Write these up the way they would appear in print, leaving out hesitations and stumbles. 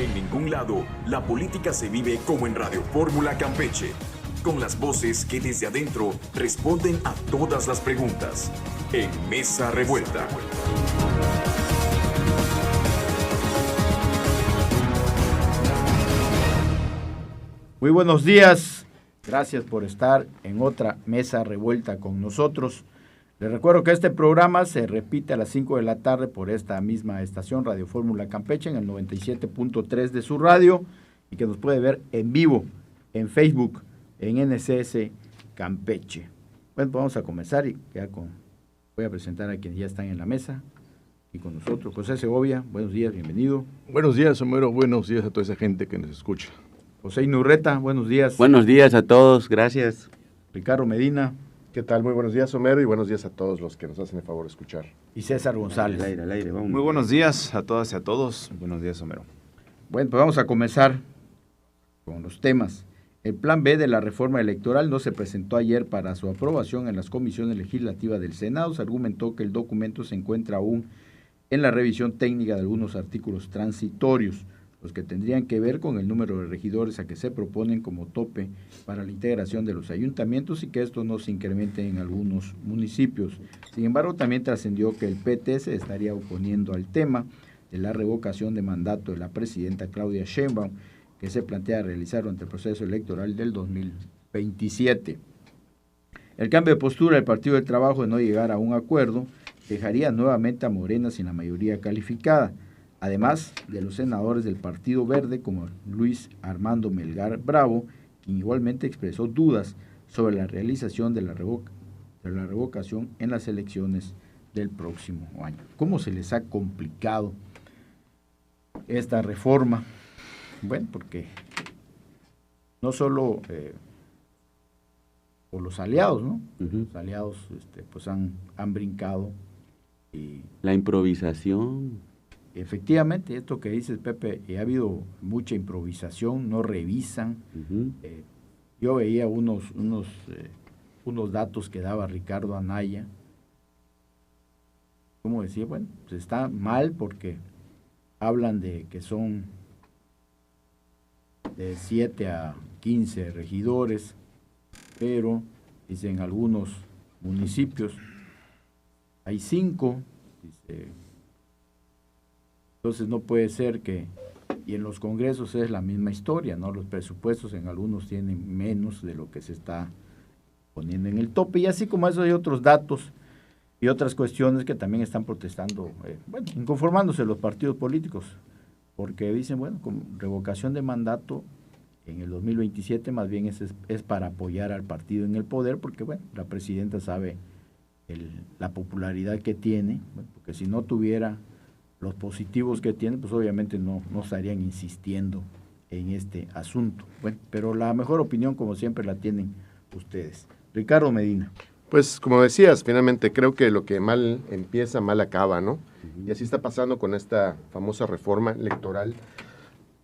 En ningún lado, la política se vive como en Radio Fórmula Campeche, con las voces que desde adentro responden a todas las preguntas. En Mesa Revuelta. Muy buenos días, gracias por estar en otra Mesa Revuelta con nosotros. Les recuerdo que este programa se repite a las 5 de la tarde por esta misma estación, Radio Fórmula Campeche, en el 97.3 de su radio, y que nos puede ver en vivo en Facebook, en NCS Campeche. Bueno, pues vamos a comenzar y voy a presentar a quienes ya están en la mesa y con nosotros. José Segovia, buenos días, bienvenido. Buenos días, Homero, buenos días a toda esa gente que nos escucha. José Inurreta, buenos días. Buenos días a todos, gracias. Ricardo Medina. ¿Qué tal? Muy buenos días, Homero, y buenos días a todos los que nos hacen el favor de escuchar. Y César González. Al aire, vamos. Muy buenos días a todas y a todos. Buenos días, Homero. Bueno, pues vamos a comenzar con los temas. El plan B de la reforma electoral no se presentó ayer para su aprobación en las comisiones legislativas del Senado. Se argumentó que el documento se encuentra aún en la revisión técnica de algunos artículos transitorios, los que tendrían que ver con el número de regidores a que se proponen como tope para la integración de los ayuntamientos y que esto no se incremente en algunos municipios. Sin embargo, también trascendió que el PT se estaría oponiendo al tema de la revocación de mandato de la presidenta Claudia Sheinbaum, que se plantea realizar durante el proceso electoral del 2027. El cambio de postura del Partido del Trabajo de no llegar a un acuerdo dejaría nuevamente a Morena sin la mayoría calificada, además de los senadores del Partido Verde como Luis Armando Melgar Bravo, quien igualmente expresó dudas sobre la realización de la revocación en las elecciones del próximo año. ¿Cómo se les ha complicado esta reforma? Bueno, porque no solo por los aliados, ¿no? Los aliados pues han brincado. Y la improvisación. Efectivamente, esto que dices, Pepe, ha habido mucha improvisación, no revisan. Yo veía unos datos que daba Ricardo Anaya. ¿Cómo decía? Bueno, pues está mal porque hablan de que son de 7 a 15 regidores, pero dicen algunos municipios hay 5, dice. Entonces no puede ser que, y en los congresos es la misma historia, ¿no? Los presupuestos en algunos tienen menos de lo que se está poniendo en el tope, y así como eso hay otros datos y otras cuestiones que también están protestando, inconformándose los partidos políticos, porque dicen, bueno, con revocación de mandato en el 2027 más bien es para apoyar al partido en el poder, porque bueno, la presidenta sabe la popularidad que tiene, porque si no tuviera los positivos que tiene, pues obviamente no estarían insistiendo en este asunto. Bueno, pero la mejor opinión, como siempre, la tienen ustedes. Ricardo Medina. Pues, como decías, finalmente creo que lo que mal empieza, mal acaba, ¿no? Y así está pasando con esta famosa reforma electoral.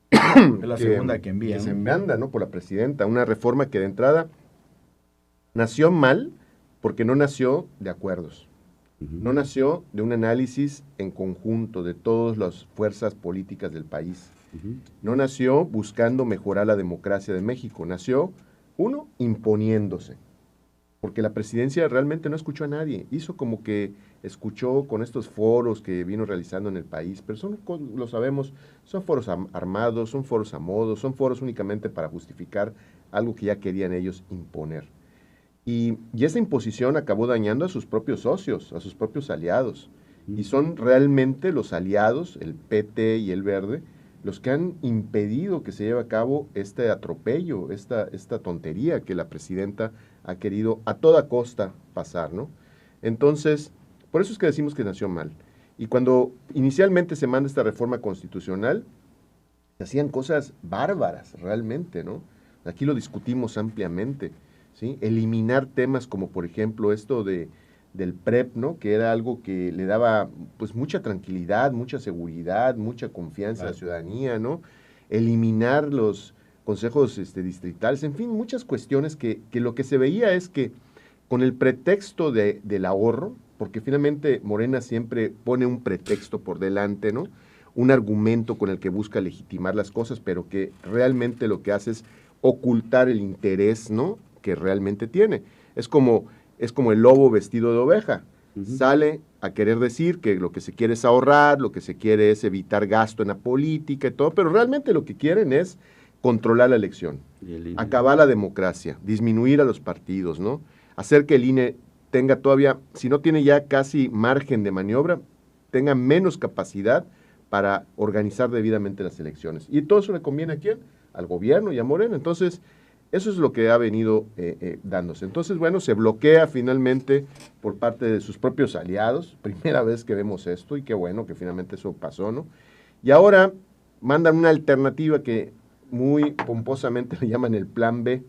Es la segunda que envía. Que se manda, ¿no? Por la presidenta. Una reforma que de entrada nació mal porque no nació de acuerdos. No nació de un análisis en conjunto de todas las fuerzas políticas del país. No nació buscando mejorar la democracia de México. Nació, uno, imponiéndose. Porque la presidencia realmente no escuchó a nadie. Hizo como que escuchó con estos foros que vino realizando en el país, pero lo sabemos, son foros armados, son foros a modo, son foros únicamente para justificar algo que ya querían ellos imponer. Y esa imposición acabó dañando a sus propios socios, a sus propios aliados. Y son realmente los aliados, el PT y el Verde, los que han impedido que se lleve a cabo este atropello, esta tontería que la presidenta ha querido a toda costa pasar, ¿no? Entonces, por eso es que decimos que nació mal. Y cuando inicialmente se manda esta reforma constitucional, se hacían cosas bárbaras realmente, ¿no? Aquí lo discutimos ampliamente, ¿sí? Eliminar temas como, por ejemplo, esto del PREP, ¿no? Que era algo que le daba pues mucha tranquilidad, mucha seguridad, mucha confianza a la ciudadanía, ¿no? Eliminar los consejos distritales, en fin, muchas cuestiones que lo que se veía es que con el pretexto del ahorro, porque finalmente Morena siempre pone un pretexto por delante, ¿no? un argumento con el que busca legitimar las cosas, pero que realmente lo que hace es ocultar el interés, ¿no?, que realmente tiene. Es como el lobo vestido de oveja. Sale a querer decir que lo que se quiere es ahorrar, lo que se quiere es evitar gasto en la política y todo, pero realmente lo que quieren es controlar la elección, acabar la democracia, disminuir a los partidos, ¿no? Hacer que el INE tenga todavía, si no tiene ya casi margen de maniobra, tenga menos capacidad para organizar debidamente las elecciones. Y todo eso le conviene ¿a quién? Al gobierno y a Morena. Entonces, eso es lo que ha venido dándose. Entonces, bueno, se bloquea finalmente por parte de sus propios aliados. Primera vez que vemos esto y qué bueno que finalmente eso pasó, ¿no? Y ahora mandan una alternativa que muy pomposamente le llaman el plan B.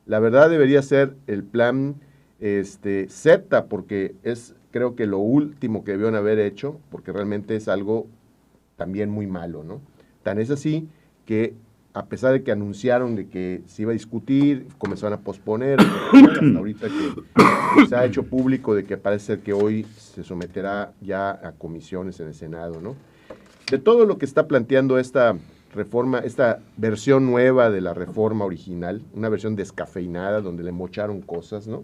La verdad debería ser el plan Z, porque es, creo que lo último que debieron haber hecho, porque realmente es algo también muy malo, ¿no? Tan es así que a pesar de que anunciaron de que se iba a discutir, comenzaron a posponer, hasta ahorita que se ha hecho público de que parece ser que hoy se someterá ya a comisiones en el Senado, ¿no? De todo lo que está planteando esta reforma, esta versión nueva de la reforma original, una versión descafeinada donde le mocharon cosas, ¿no?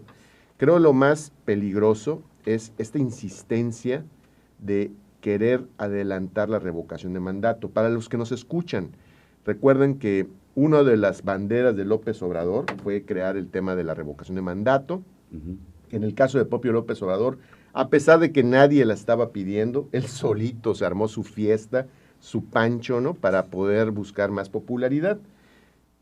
Creo lo más peligroso es esta insistencia de querer adelantar la revocación de mandato. Para los que nos escuchan, recuerden que una de las banderas de López Obrador fue crear el tema de la revocación de mandato. En el caso de propio López Obrador, a pesar de que nadie la estaba pidiendo, él solito se armó su fiesta, su pancho, ¿no?, para poder buscar más popularidad.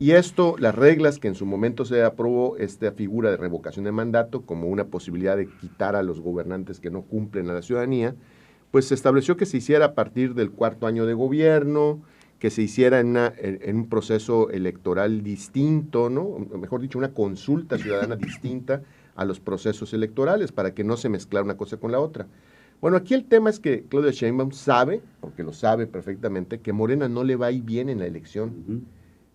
Y esto, las reglas que en su momento se aprobó, esta figura de revocación de mandato como una posibilidad de quitar a los gobernantes que no cumplen a la ciudadanía, pues se estableció que se hiciera a partir del 4º año de gobierno, que se hiciera en un proceso electoral distinto, ¿no?, mejor dicho, una consulta ciudadana distinta a los procesos electorales, para que no se mezclara una cosa con la otra. Bueno, aquí el tema es que Claudia Sheinbaum sabe, porque lo sabe perfectamente, que Morena no le va a ir bien en la elección.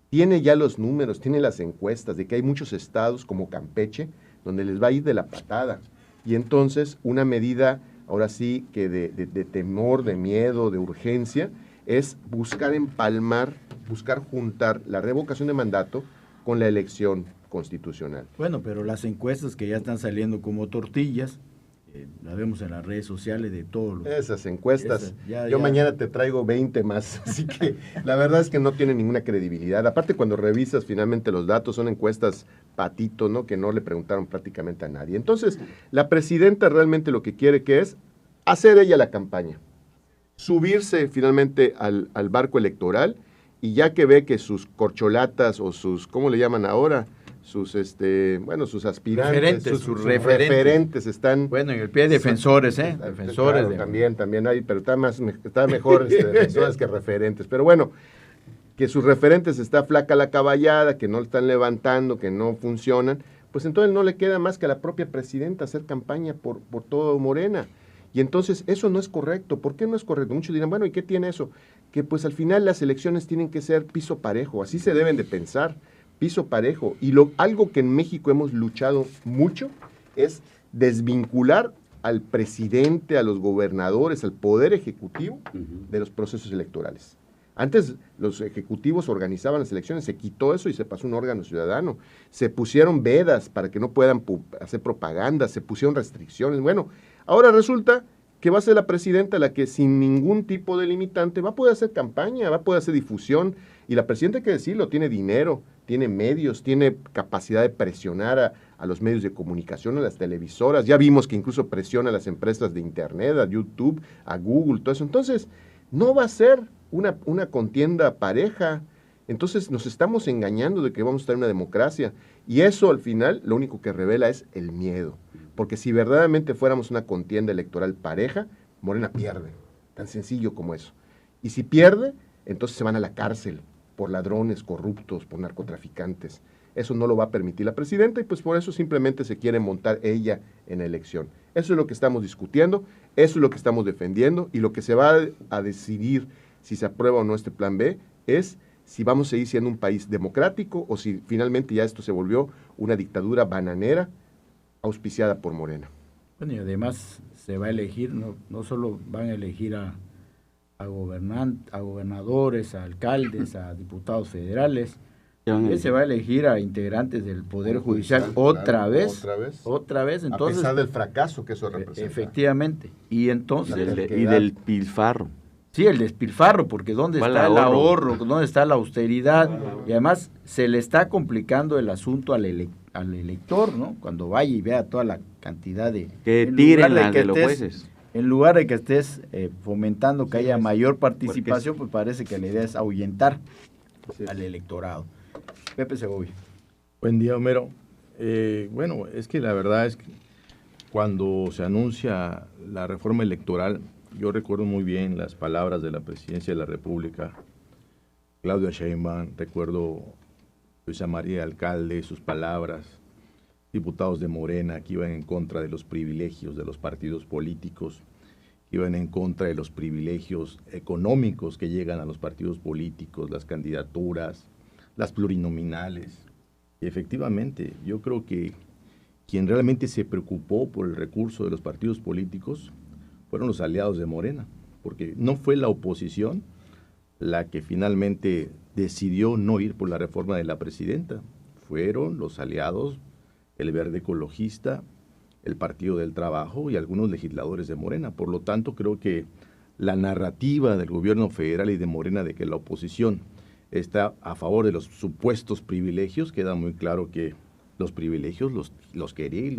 Tiene ya los números, tiene las encuestas de que hay muchos estados como Campeche donde les va a ir de la patada. Y entonces una medida, ahora sí, que de temor, de miedo, de urgencia, es buscar empalmar, buscar juntar la revocación de mandato con la elección constitucional. Bueno, pero las encuestas que ya están saliendo como tortillas, la vemos en las redes sociales de todos los... Esas encuestas, yo mañana te traigo 20 más, así que la verdad es que no tiene ninguna credibilidad. Aparte, cuando revisas finalmente los datos, son encuestas patito, ¿no?, que no le preguntaron prácticamente a nadie. Entonces, la presidenta realmente lo que quiere que es hacer ella la campaña, subirse finalmente al barco electoral, y ya que ve que sus corcholatas o sus, ¿cómo le llaman ahora?, sus sus aspirantes, sus referentes están... Bueno, en el pie defensores, defensores. Claro, también hay, pero está mejor defensores que referentes. Pero bueno, que sus referentes está flaca la caballada, que no están levantando, que no funcionan, pues entonces no le queda más que a la propia presidenta hacer campaña por todo Morena. Y entonces eso no es correcto. ¿Por qué no es correcto? Muchos dirán, bueno, ¿y qué tiene eso? Que pues al final las elecciones tienen que ser piso parejo, así se deben de pensar. Piso parejo. Y algo que en México hemos luchado mucho es desvincular al presidente, a los gobernadores, al poder ejecutivo de los procesos electorales. Antes los ejecutivos organizaban las elecciones, se quitó eso y se pasó un órgano ciudadano. Se pusieron vedas para que no puedan hacer propaganda, se pusieron restricciones. Bueno, ahora resulta que va a ser la presidenta la que sin ningún tipo de limitante va a poder hacer campaña, va a poder hacer difusión. Y la presidenta, hay que decirlo, tiene dinero, tiene medios, tiene capacidad de presionar a los medios de comunicación, a las televisoras. Ya vimos que incluso presiona a las empresas de internet, a YouTube, a Google, todo eso. Entonces, no va a ser una contienda pareja. Entonces, nos estamos engañando de que vamos a estar en una democracia. Y eso, al final, lo único que revela es el miedo. Porque si verdaderamente fuéramos una contienda electoral pareja, Morena pierde. Tan sencillo como eso. Y si pierde, entonces se van a la cárcel por ladrones, corruptos, por narcotraficantes. Eso no lo va a permitir la presidenta y pues por eso simplemente se quiere montar ella en la elección. Eso es lo que estamos discutiendo, eso es lo que estamos defendiendo y lo que se va a decidir si se aprueba o no este plan B es si vamos a seguir siendo un país democrático o si finalmente ya esto se volvió una dictadura bananera auspiciada por Morena. Bueno, y además se va a elegir, no solo van a elegir a a gobernadores, a alcaldes, a diputados federales. Ya Se va a elegir a integrantes del Poder Judicial otra vez. Entonces, a pesar del fracaso que eso representa. Efectivamente. Y entonces... y del pilfarro. Sí, el despilfarro, porque ¿dónde está el ahorro? ¿Dónde está la austeridad? Y además se le está complicando el asunto al elector, ¿no? Cuando vaya y vea toda la cantidad de... Que tiren las de los jueces. En lugar de que estés fomentando que haya mayor participación, pues parece que la idea es ahuyentar al electorado. Pepe Segovia. Buen día, Homero. Bueno, es que la verdad es que cuando se anuncia la reforma electoral, yo recuerdo muy bien las palabras de la Presidencia de la República, Claudia Sheinbaum, recuerdo Luisa María Alcalde, sus palabras, diputados de Morena que iban en contra de los privilegios de los partidos políticos, que iban en contra de los privilegios económicos que llegan a los partidos políticos, las candidaturas, las plurinominales. Y efectivamente, yo creo que quien realmente se preocupó por el recurso de los partidos políticos fueron los aliados de Morena, porque no fue la oposición la que finalmente decidió no ir por la reforma de la presidenta, fueron los aliados, el Verde Ecologista, el Partido del Trabajo y algunos legisladores de Morena. Por lo tanto, creo que la narrativa del gobierno federal y de Morena de que la oposición está a favor de los supuestos privilegios, queda muy claro que los privilegios los quería y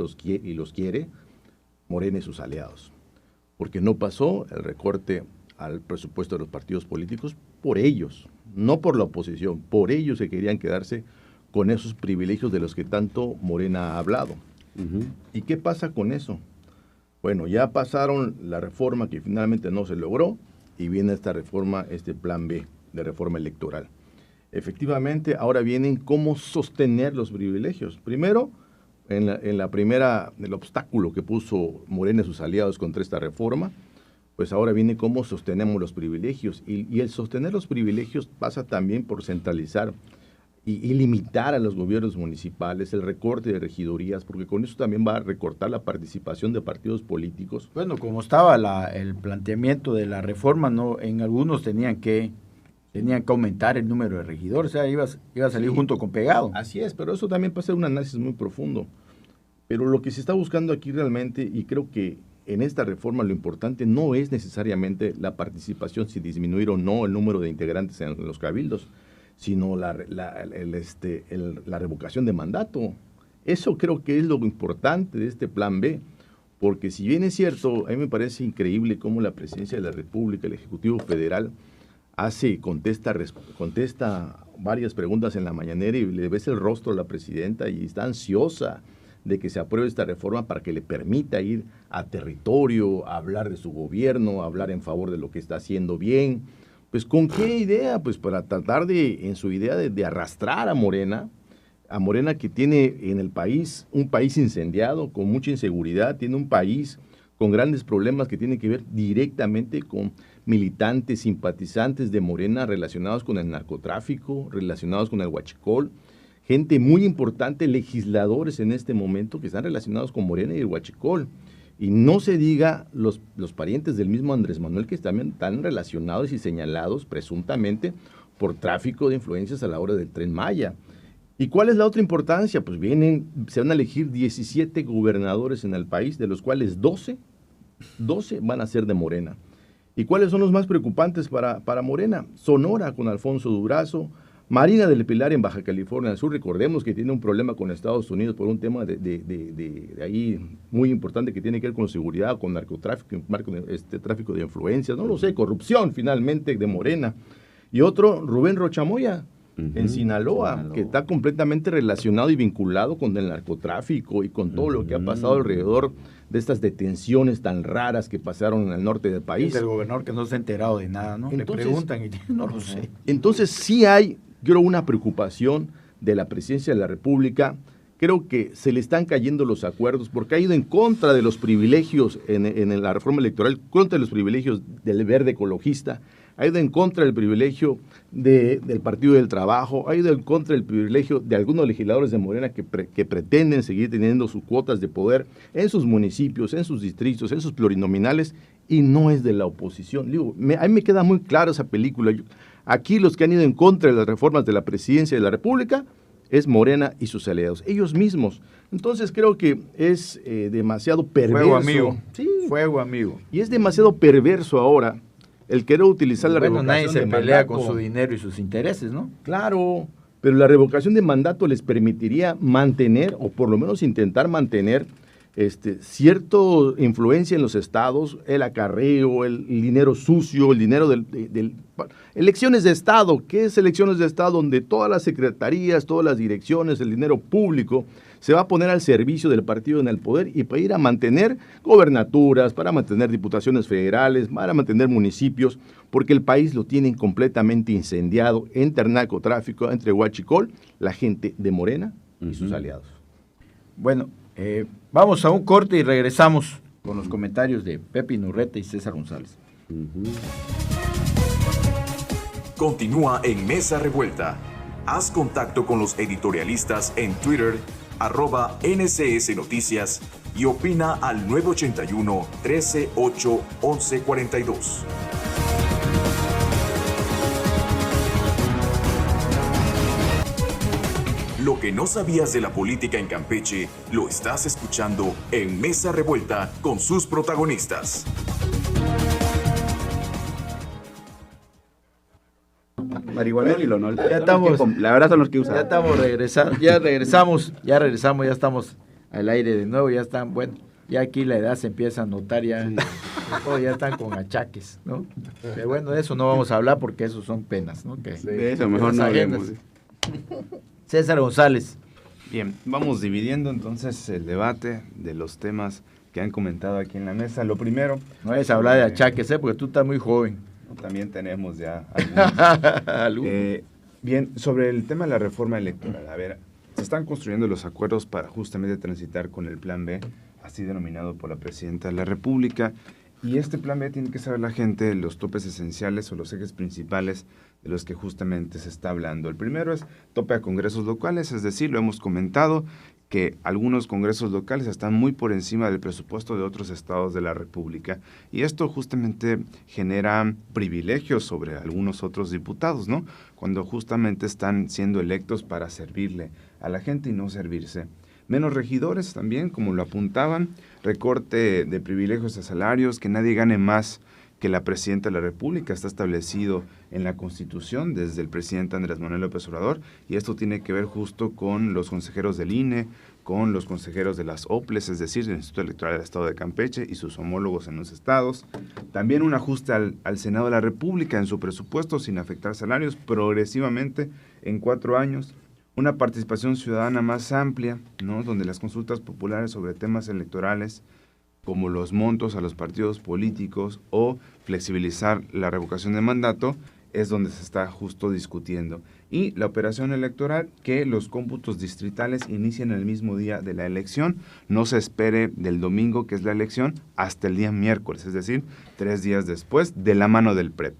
los quiere Morena y sus aliados. Porque no pasó el recorte al presupuesto de los partidos políticos por ellos, no por la oposición, por ellos que querían quedarse con esos privilegios de los que tanto Morena ha hablado. ¿Y qué pasa con eso? Bueno, ya pasaron la reforma que finalmente no se logró y viene esta reforma, este plan B de reforma electoral. Efectivamente, ahora vienen cómo sostener los privilegios. Primero, en la primera, el obstáculo que puso Morena y sus aliados contra esta reforma, pues ahora viene cómo sostenemos los privilegios. Y el sostener los privilegios pasa también por centralizar y limitar a los gobiernos municipales, el recorte de regidurías, porque con eso también va a recortar la participación de partidos políticos. Bueno, como estaba el planteamiento de la reforma, no, en algunos tenían que aumentar el número de regidores, o sea, iba a salir junto con pegado. Así es, pero eso también pasa un análisis muy profundo. Pero lo que se está buscando aquí realmente, y creo que en esta reforma lo importante no es necesariamente la participación, si disminuir o no el número de integrantes en los cabildos, sino la revocación de mandato. Eso creo que es lo importante de este plan B, porque si bien es cierto, a mí me parece increíble cómo la Presidencia de la República, el Ejecutivo Federal, contesta varias preguntas en la mañanera y le ves el rostro a la presidenta y está ansiosa de que se apruebe esta reforma para que le permita ir a territorio, a hablar de su gobierno, a hablar en favor de lo que está haciendo bien. Pues ¿con qué idea? Pues para tratar en su idea de arrastrar a Morena que tiene en el país, un país incendiado, con mucha inseguridad, tiene un país con grandes problemas que tienen que ver directamente con militantes, simpatizantes de Morena relacionados con el narcotráfico, relacionados con el huachicol, gente muy importante, legisladores en este momento que están relacionados con Morena y el huachicol. Y no se diga los parientes del mismo Andrés Manuel que también están relacionados y señalados presuntamente por tráfico de influencias a la hora del Tren Maya. ¿Y cuál es la otra importancia? Pues se van a elegir 17 gobernadores en el país, de los cuales 12 van a ser de Morena. ¿Y cuáles son los más preocupantes para Morena? Sonora con Alfonso Durazo, Marina del Pilar en Baja California del Sur, recordemos que tiene un problema con Estados Unidos por un tema de ahí muy importante que tiene que ver con seguridad, con narcotráfico, tráfico de influencias, no lo sé, corrupción finalmente de Morena. Y otro, Rubén Rochamoya, en Sinaloa, que está completamente relacionado y vinculado con el narcotráfico y con todo lo que ha pasado alrededor de estas detenciones tan raras que pasaron en el norte del país. El gobernador que no se ha enterado de nada, ¿no? Entonces, le preguntan y no lo sé. Entonces sí hay, creo, una preocupación de la Presidencia de la República. Creo que se le están cayendo los acuerdos porque ha ido en contra de los privilegios en la reforma electoral, contra los privilegios del Verde Ecologista, ha ido en contra del privilegio del Partido del Trabajo, ha ido en contra del privilegio de algunos legisladores de Morena que pretenden seguir teniendo sus cuotas de poder en sus municipios, en sus distritos, en sus plurinominales, y no es de la oposición. Digo, a mí me queda muy claro esa película. Aquí los que han ido en contra de las reformas de la presidencia de la República es Morena y sus aliados, ellos mismos. Entonces creo que es demasiado perverso. Fuego amigo. Sí. Fuego amigo. Y es demasiado perverso ahora el querer utilizar la revocación nadie se de pelea mandato. con su dinero y sus intereses, ¿no? Claro, pero la revocación de mandato les permitiría mantener, o por lo menos intentar mantener, cierta influencia en los estados, el acarreo, el dinero sucio, el dinero elecciones de estado. ¿Qué es elecciones de estado? Donde todas las secretarías, todas las direcciones, el dinero público se va a poner al servicio del partido en el poder y para ir a mantener gobernaturas, para mantener diputaciones federales, para mantener municipios, porque el país lo tienen completamente incendiado entre narcotráfico, entre huachicol, la gente de Morena y sus aliados. Bueno, vamos a un corte y regresamos con los comentarios de Pepe Inurreta y César González. Continúa en Mesa Revuelta. Haz contacto con los editorialistas en Twitter, @NCS Noticias, y opina al 981-13-8-1142. Lo que no sabías de la política en Campeche, lo estás escuchando en Mesa Revuelta con sus protagonistas. Marihuana y lo no. Ya estamos. La verdad son los que usan. Ya estamos regresando, ya estamos al aire de nuevo, ya están, bueno, ya aquí la edad se empieza a notar, ya están con achaques, ¿no? Pero bueno, de eso no vamos a hablar porque eso son penas, ¿no? De eso mejor no hablemos. César González. Bien, vamos dividiendo entonces el debate de los temas que han comentado aquí en la mesa. Lo primero... No vayas a hablar de achaques, porque tú estás muy joven. También tenemos ya algunos. Bien, sobre el tema de la reforma electoral, a ver, se están construyendo los acuerdos para justamente transitar con el Plan B, así denominado por la Presidenta de la República, y este Plan B tiene que saber la gente los topes esenciales o los ejes principales de los que justamente se está hablando. El primero es tope a congresos locales, es decir, lo hemos comentado, que algunos congresos locales están muy por encima del presupuesto de otros estados de la República. Y esto justamente genera privilegios sobre algunos otros diputados, ¿no? Cuando justamente están siendo electos para servirle a la gente y no servirse. Menos regidores también, como lo apuntaban, recorte de privilegios a salarios, que nadie gane más que la Presidenta de la República, está establecido en la Constitución desde el presidente Andrés Manuel López Obrador, y esto tiene que ver justo con los consejeros del INE, con los consejeros de las OPLES, es decir, del Instituto Electoral del Estado de Campeche y sus homólogos en los estados. También un ajuste al Senado de la República en su presupuesto sin afectar salarios progresivamente en 4 años. Una participación ciudadana más amplia, ¿no? Donde las consultas populares sobre temas electorales como los montos a los partidos políticos o flexibilizar la revocación de mandato, es donde se está justo discutiendo. Y la operación electoral, que los cómputos distritales inician el mismo día de la elección, no se espere del domingo, que es la elección, hasta el día miércoles, es decir, 3 días después, de la mano del PREP.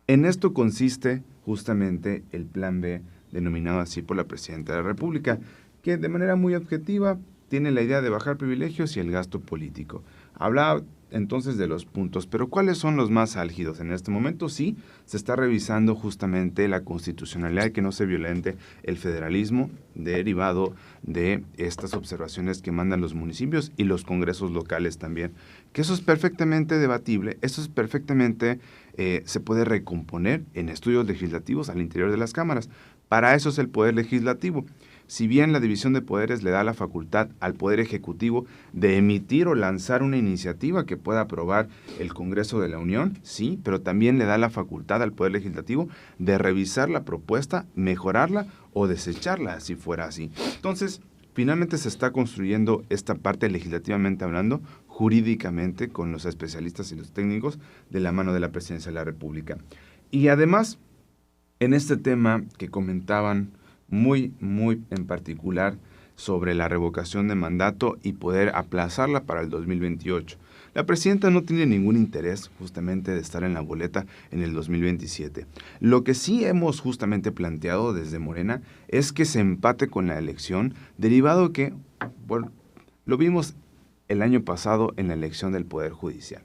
En esto consiste justamente el Plan B, denominado así por la Presidenta de la República, que de manera muy objetiva tiene la idea de bajar privilegios y el gasto político. Habla entonces de los puntos, pero ¿cuáles son los más álgidos en este momento? Sí, se está revisando justamente la constitucionalidad, que no se violente el federalismo derivado de estas observaciones que mandan los municipios y los congresos locales también, que eso es perfectamente debatible, eso es perfectamente, se puede recomponer en estudios legislativos al interior de las cámaras. Para eso es el Poder Legislativo. Si bien la división de poderes le da la facultad al Poder Ejecutivo de emitir o lanzar una iniciativa que pueda aprobar el Congreso de la Unión, sí, pero también le da la facultad al Poder Legislativo de revisar la propuesta, mejorarla o desecharla, si fuera así. Entonces, finalmente se está construyendo esta parte legislativamente hablando, jurídicamente, con los especialistas y los técnicos, de la mano de la Presidencia de la República. Y además, en este tema que comentaban muy en particular sobre la revocación de mandato y poder aplazarla para el 2028. La presidenta no tiene ningún interés justamente de estar en la boleta en el 2027. Lo que sí hemos justamente planteado desde Morena es que se empate con la elección, derivado que, bueno, lo vimos el año pasado en la elección del Poder Judicial.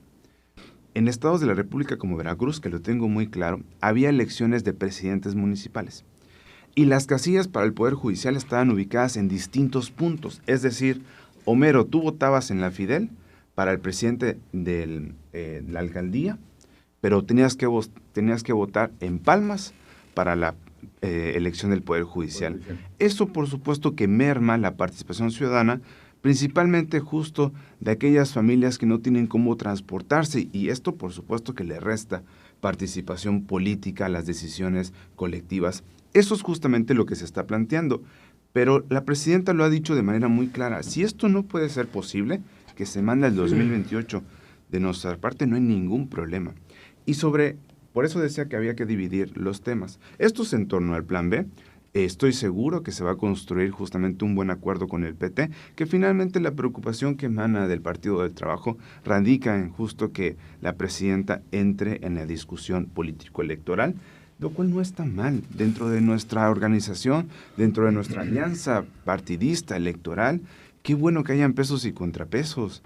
En estados de la República como Veracruz, que lo tengo muy claro, había elecciones de presidentes municipales. Y las casillas para el Poder Judicial estaban ubicadas en distintos puntos. Es decir, Homero, tú votabas en la Fidel para el presidente de la alcaldía, pero tenías que votar en Palmas para la elección del Poder Judicial. Eso, por supuesto, que merma la participación ciudadana, principalmente justo de aquellas familias que no tienen cómo transportarse, y esto, por supuesto, que le resta participación política a las decisiones colectivas. Eso es justamente lo que se está planteando. Pero la presidenta lo ha dicho de manera muy clara. Si esto no puede ser posible, que se manda el 2028, de nuestra parte no hay ningún problema. Y por eso decía que había que dividir los temas. Esto es en torno al Plan B. Estoy seguro que se va a construir justamente un buen acuerdo con el PT, que finalmente la preocupación que emana del Partido del Trabajo radica en justo que la presidenta entre en la discusión político-electoral, lo cual no está mal dentro de nuestra organización, dentro de nuestra alianza partidista electoral. Qué bueno que hayan pesos y contrapesos.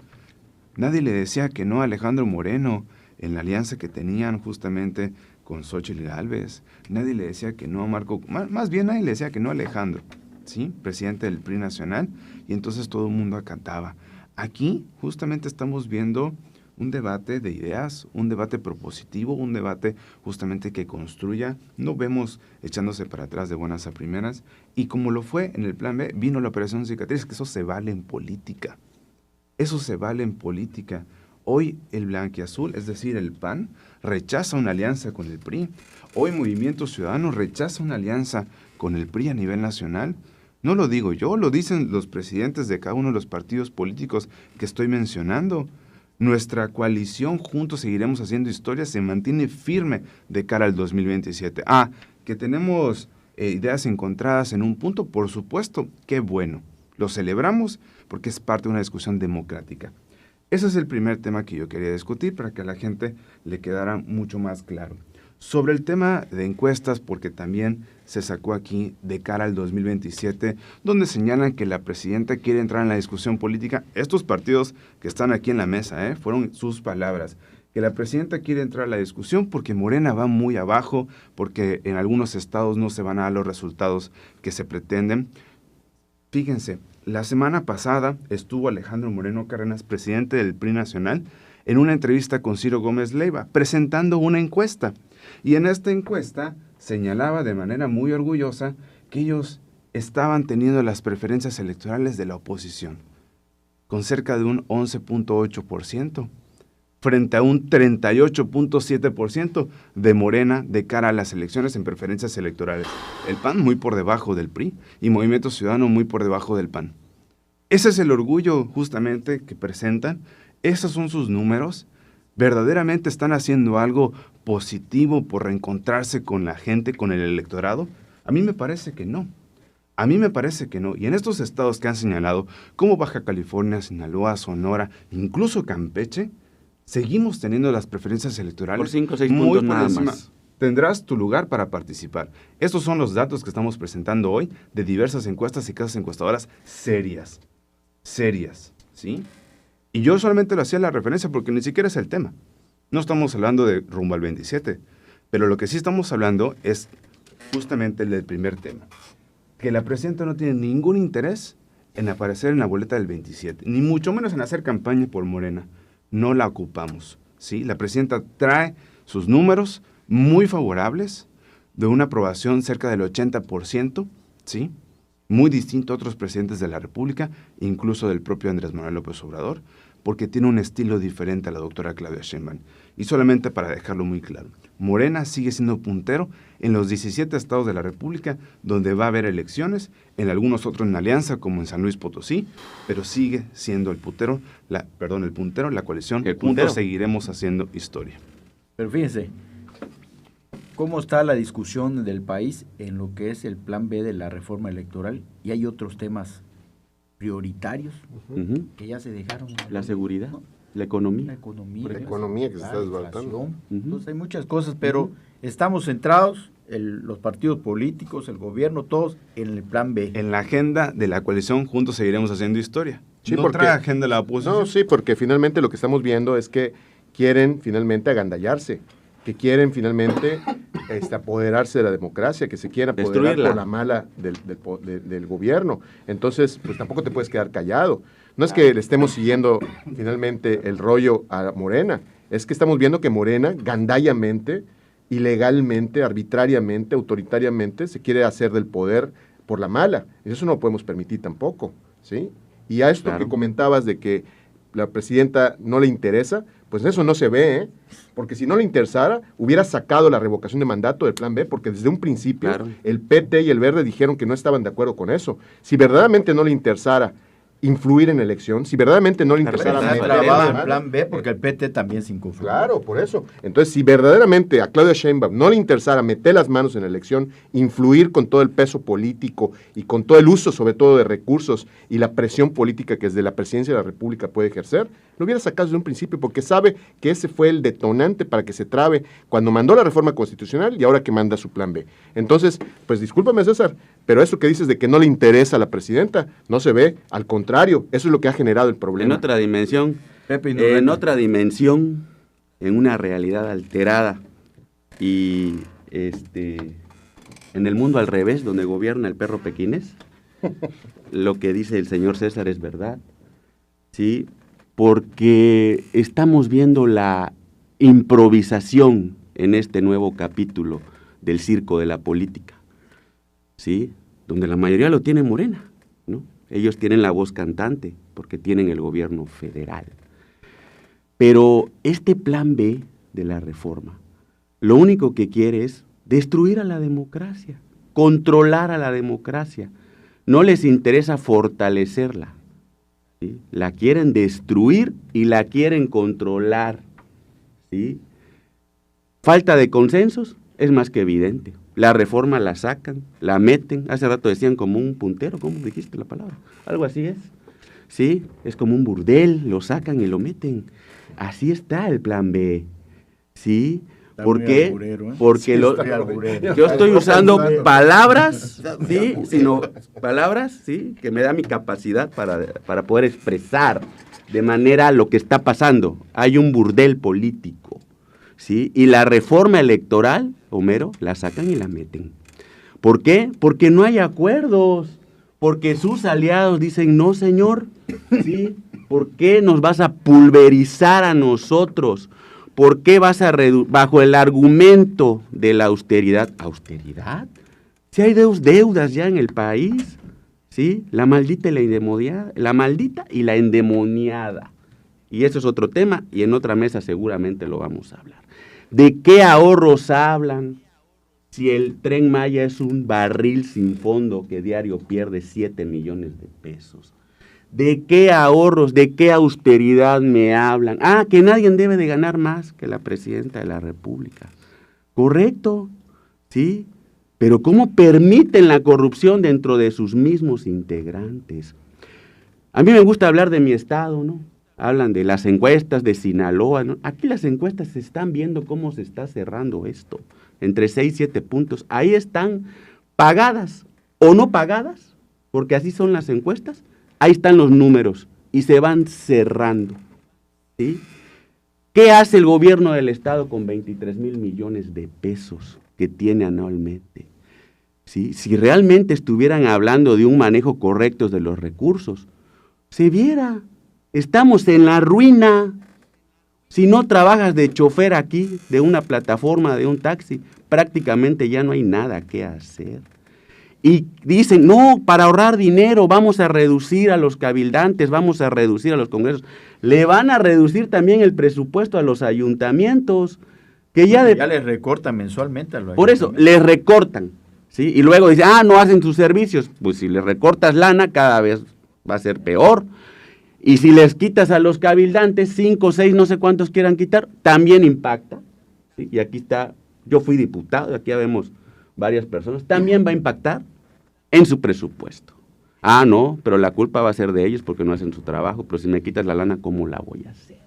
Nadie le decía que no a Alejandro Moreno en la alianza que tenían justamente con Xóchitl Gálvez. Nadie le decía que no a Marco, más bien nadie le decía que no a Alejandro, ¿sí? Presidente del PRI nacional, y entonces todo el mundo acataba. Aquí justamente estamos viendo un debate de ideas, un debate propositivo, un debate justamente que construya. No vemos echándose para atrás de buenas a primeras. Y como lo fue en el Plan B, vino la Operación Cicatriz, que eso se vale en política. Eso se vale en política. Hoy el blanquiazul, es decir, el PAN, rechaza una alianza con el PRI. Hoy Movimiento Ciudadano rechaza una alianza con el PRI a nivel nacional. No lo digo yo, lo dicen los presidentes de cada uno de los partidos políticos que estoy mencionando. Nuestra coalición Juntos Seguiremos Haciendo Historia se mantiene firme de cara al 2027. Que tenemos ideas encontradas en un punto, por supuesto, qué bueno. Lo celebramos porque es parte de una discusión democrática. Ese es el primer tema que yo quería discutir para que a la gente le quedara mucho más claro. Sobre el tema de encuestas, porque también se sacó aquí de cara al 2027, donde señalan que la presidenta quiere entrar en la discusión política. Estos partidos que están aquí en la mesa, fueron sus palabras, que la presidenta quiere entrar a la discusión porque Morena va muy abajo, porque en algunos estados no se van a dar los resultados que se pretenden. Fíjense, la semana pasada estuvo Alejandro Moreno Cárdenas, presidente del PRI nacional, en una entrevista con Ciro Gómez Leiva, presentando una encuesta. Y en esta encuesta señalaba de manera muy orgullosa que ellos estaban teniendo las preferencias electorales de la oposición, con cerca de un 11.8%, frente a un 38.7% de Morena de cara a las elecciones en preferencias electorales. El PAN muy por debajo del PRI y Movimiento Ciudadano muy por debajo del PAN. Ese es el orgullo justamente que presentan. Esos son sus números. ¿Verdaderamente están haciendo algo positivo por reencontrarse con la gente, con el electorado? A mí me parece que no. A mí me parece que no. Y en estos estados que han señalado, como Baja California, Sinaloa, Sonora, incluso Campeche, seguimos teniendo las preferencias electorales. Por 5 o 6 puntos nada más. Tendrás tu lugar para participar. Estos son los datos que estamos presentando hoy de diversas encuestas y casas encuestadoras serias, ¿sí? Y yo solamente lo hacía la referencia porque ni siquiera es el tema. No estamos hablando de rumbo al 27, pero lo que sí estamos hablando es justamente el del primer tema. Que la presidenta no tiene ningún interés en aparecer en la boleta del 27, ni mucho menos en hacer campaña por Morena. No la ocupamos, ¿sí? La presidenta trae sus números muy favorables, de una aprobación cerca del 80%, ¿sí? Muy distinto a otros presidentes de la República, incluso del propio Andrés Manuel López Obrador, porque tiene un estilo diferente a la doctora Claudia Sheinbaum. Y solamente para dejarlo muy claro, Morena sigue siendo puntero en los 17 estados de la República, donde va a haber elecciones, en algunos otros en alianza, como en San Luis Potosí, pero sigue siendo el puntero, la coalición Juntos Seguiremos Haciendo Historia. Pero fíjense, ¿cómo está la discusión del país en lo que es el Plan B de la reforma electoral? Y hay otros temas prioritarios que ya se dejaron. La seguridad. ¿No? La economía. La economía. La economía que se está desbaratando. Entonces hay muchas cosas, pero estamos centrados, los partidos políticos, el gobierno, todos en el plan B. En la agenda de la coalición, juntos seguiremos haciendo historia. Sí, no porque- trae agenda la oposición. No, sí, porque finalmente lo que estamos viendo es que quieren finalmente agandallarse, que quieren finalmente apoderarse de la democracia, que se quieren apoderar Destruirla. por la mala del gobierno. Entonces, pues tampoco te puedes quedar callado. No es que le estemos siguiendo finalmente el rollo a Morena, es que estamos viendo que Morena, gandallamente, ilegalmente, arbitrariamente, autoritariamente, se quiere hacer del poder por la mala. Y eso no lo podemos permitir tampoco, ¿sí? Y a esto Claro. que comentabas de que la presidenta no le interesa, pues eso no se ve, ¿eh? Porque si no le interesara, hubiera sacado la revocación de mandato del plan B, porque desde un principio Claro. el PT y el Verde dijeron que no estaban de acuerdo con eso. Si verdaderamente no le interesara influir en la elección, si verdaderamente no le interesara Está meter trabado la en mano, plan B porque el PT también se inconformó. claro, por eso. Entonces, si verdaderamente a Claudia Sheinbaum no le interesara meter las manos en la elección, influir con todo el peso político y con todo el uso, sobre todo, de recursos y la presión política que desde la presidencia de la República puede ejercer, lo hubiera sacado desde un principio porque sabe que ese fue el detonante para que se trabe cuando mandó la reforma constitucional y ahora que manda su plan B. Entonces, pues discúlpame, César, pero eso que dices de que no le interesa a la presidenta, no se ve, al contrario, eso es lo que ha generado el En problema. otra dimensión, Pepe Inurreta. en una realidad alterada y en el mundo al revés, donde gobierna el perro pequinés, lo que dice el señor César es verdad, ¿sí? Porque estamos viendo la improvisación en este nuevo capítulo del circo de la política, ¿sí? Donde la mayoría lo tiene Morena, ¿no? Ellos tienen la voz cantante porque tienen el gobierno federal. Pero este plan B de la reforma, lo único que quiere es destruir a la democracia, controlar a la democracia. No les interesa fortalecerla, ¿sí? La quieren destruir y la quieren controlar, ¿sí? Falta de consensos es más que evidente. La reforma la sacan, la meten, hace rato decían como un puntero, ¿cómo dijiste la palabra? Algo así es, ¿sí? Es como un burdel, lo sacan y lo meten. Así está el plan B, ¿sí? Está ¿Por muy qué? alburero, ¿eh? Porque Sí, lo, está muy alburero. yo estoy usando palabras, ¿sí? Sino palabras, ¿sí? Que me da mi capacidad para poder expresar de manera lo que está pasando. Hay un burdel político, ¿sí? Y la reforma electoral, Homero, la sacan y la meten. ¿Por qué? Porque no hay acuerdos, porque sus aliados dicen, no señor, ¿sí? ¿Por qué nos vas a pulverizar a nosotros? ¿Por qué vas a bajo el argumento de la austeridad? ¿Austeridad? Si hay deudas ya en el país, ¿sí? La maldita y la endemoniada, la maldita y la endemoniada. Y eso es otro tema y en otra mesa seguramente lo vamos a hablar. ¿De qué ahorros hablan si el Tren Maya es un barril sin fondo que diario pierde 7 millones de pesos? ¿De qué ahorros, de qué austeridad me hablan? Ah, que nadie debe de ganar más que la presidenta de la República. Correcto, ¿sí? Pero ¿cómo permiten la corrupción dentro de sus mismos integrantes? A mí me gusta hablar de mi estado, ¿no? Hablan de las encuestas de Sinaloa, ¿no? Aquí las encuestas se están viendo cómo se está cerrando esto, entre 6 y 7 puntos. Ahí están pagadas o no pagadas, porque así son las encuestas. Ahí están los números y se van cerrando, ¿sí? ¿Qué hace el gobierno del estado con 23,000 millones de pesos que tiene anualmente? ¿Sí? Si realmente estuvieran hablando de un manejo correcto de los recursos, se viera, estamos en la ruina. Si no trabajas de chofer aquí, de una plataforma, de un taxi, prácticamente ya no hay nada que hacer. Y dicen, no, para ahorrar dinero vamos a reducir a los cabildantes, vamos a reducir a los congresos. Le van a reducir también el presupuesto a los ayuntamientos, que ya les recortan mensualmente a los por eso, les recortan, ¿sí? Y luego dicen, no hacen sus servicios. Pues si les recortas lana, cada vez va a ser peor. Y si les quitas a los cabildantes, 5, 6, no sé cuántos quieran quitar, también impacta, ¿sí? Y aquí está, yo fui diputado, aquí ya vemos varias personas, también va a impactar en su presupuesto. No, pero la culpa va a ser de ellos porque no hacen su trabajo, pero si me quitas la lana, ¿cómo la voy a hacer?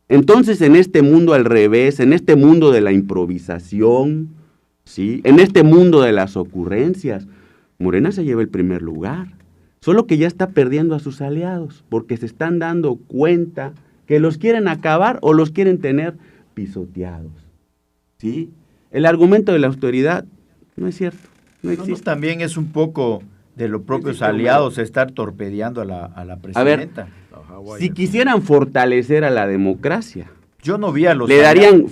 Entonces, en este mundo al revés, en este mundo de la improvisación, ¿sí? En este mundo de las ocurrencias, Morena se lleva el primer lugar. Solo que ya está perdiendo a sus aliados, porque se están dando cuenta que los quieren acabar o los quieren tener pisoteados. ¿Sí? El argumento de la autoridad no es cierto, no existe. También es un poco de los propios aliados estar torpedeando a la presidenta. A ver, si quisieran fortalecer a la democracia, yo no vi a los le darían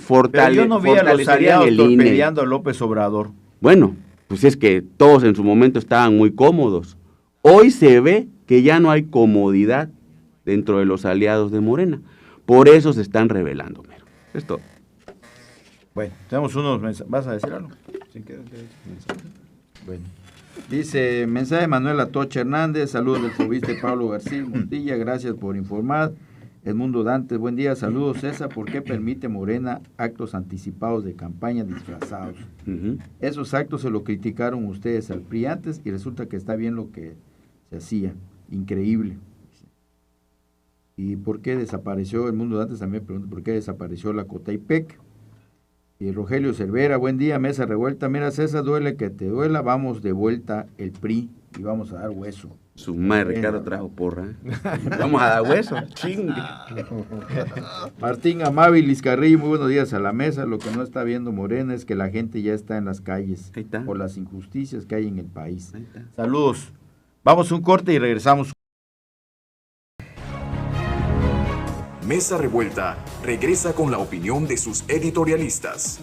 yo no vi a los aliados torpedeando a López Obrador. Bueno, pues es que todos en su momento estaban muy cómodos. Hoy se ve que ya no hay comodidad dentro de los aliados de Morena. Por eso se están rebelando, Mero. Es todo. Bueno, tenemos unos mensajes. ¿Vas a decir algo? Sí, Bueno. Dice, mensaje de Manuel Atocha Hernández, saludos del periodista Pablo García Montilla, gracias por informar. Edmundo Dantes, buen día, saludos César, ¿por qué permite Morena actos anticipados de campaña disfrazados? Esos actos se lo criticaron ustedes al PRI antes y resulta que está bien lo que se hacía, increíble. ¿Y por qué desapareció? Edmundo Dantes también pregunta, ¿por qué desapareció la Cotaipec? Y Rogelio Cervera, buen día, mesa revuelta. Mira, César, duele que te duela, vamos de vuelta el PRI y vamos a dar hueso. Su madre, Ricardo trajo porra. Vamos a dar hueso, chingue. Martín Amabilis Carrillo, muy buenos días a la mesa. Lo que no está viendo Morena es que la gente ya está en las calles por las injusticias que hay en el país. Saludos. Vamos a un corte y regresamos. Mesa Revuelta regresa con la opinión de sus editorialistas.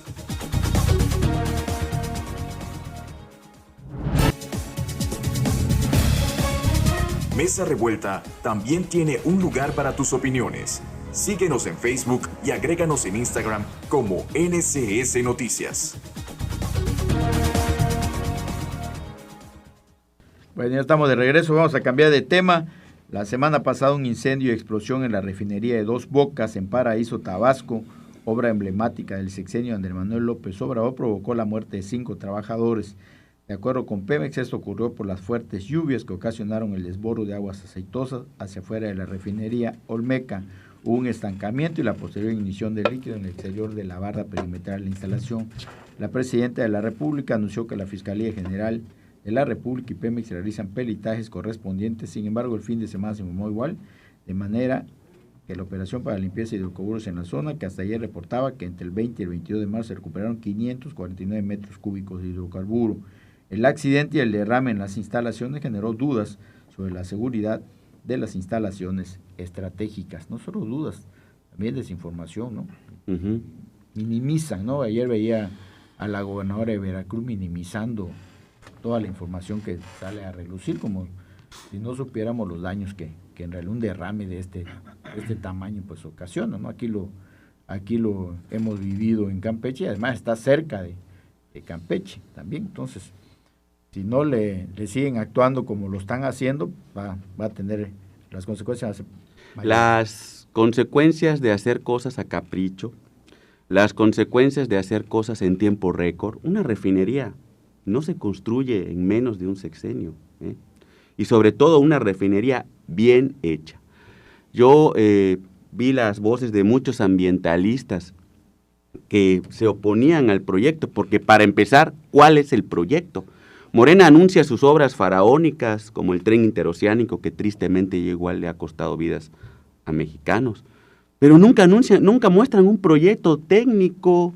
Mesa Revuelta también tiene un lugar para tus opiniones. Síguenos en Facebook y agréganos en Instagram como NCS Noticias. Bueno, ya estamos de regreso, vamos a cambiar de tema. La semana pasada un incendio y explosión en la refinería de Dos Bocas en Paraíso, Tabasco, obra emblemática del sexenio de Andrés Manuel López Obrador, provocó la muerte de 5 trabajadores. De acuerdo con Pemex, esto ocurrió por las fuertes lluvias que ocasionaron el desbordo de aguas aceitosas hacia afuera de la refinería Olmeca. Hubo un estancamiento y la posterior ignición de líquido en el exterior de la barra perimetral de la instalación. La presidenta de la República anunció que la Fiscalía General de la República y Pemex realizan peritajes correspondientes. Sin embargo, el fin de semana se informó igual, de manera que la operación para limpieza de hidrocarburos en la zona, que hasta ayer reportaba que entre el 20 y el 22 de marzo se recuperaron 549 metros cúbicos de hidrocarburo. El accidente y el derrame en las instalaciones generó dudas sobre la seguridad de las instalaciones estratégicas. No solo dudas, también desinformación, ¿no? Minimizan, ¿no? Ayer veía a la gobernadora de Veracruz minimizando toda la información que sale a relucir, como si no supiéramos los daños que en realidad un derrame de este tamaño pues ocasiona, ¿no? Aquí lo hemos vivido en Campeche y además está cerca de Campeche también. Entonces, si no le siguen actuando como lo están haciendo, va a tener las consecuencias mayores. Las consecuencias de hacer cosas a capricho, las consecuencias de hacer cosas en tiempo récord. Una refinería no se construye en menos de un sexenio, ¿eh? Y sobre todo una refinería bien hecha. Yo vi las voces de muchos ambientalistas que se oponían al proyecto, porque para empezar, ¿cuál es el proyecto? Morena anuncia sus obras faraónicas, como el tren interoceánico, que tristemente igual le ha costado vidas a mexicanos, pero nunca muestran un proyecto técnico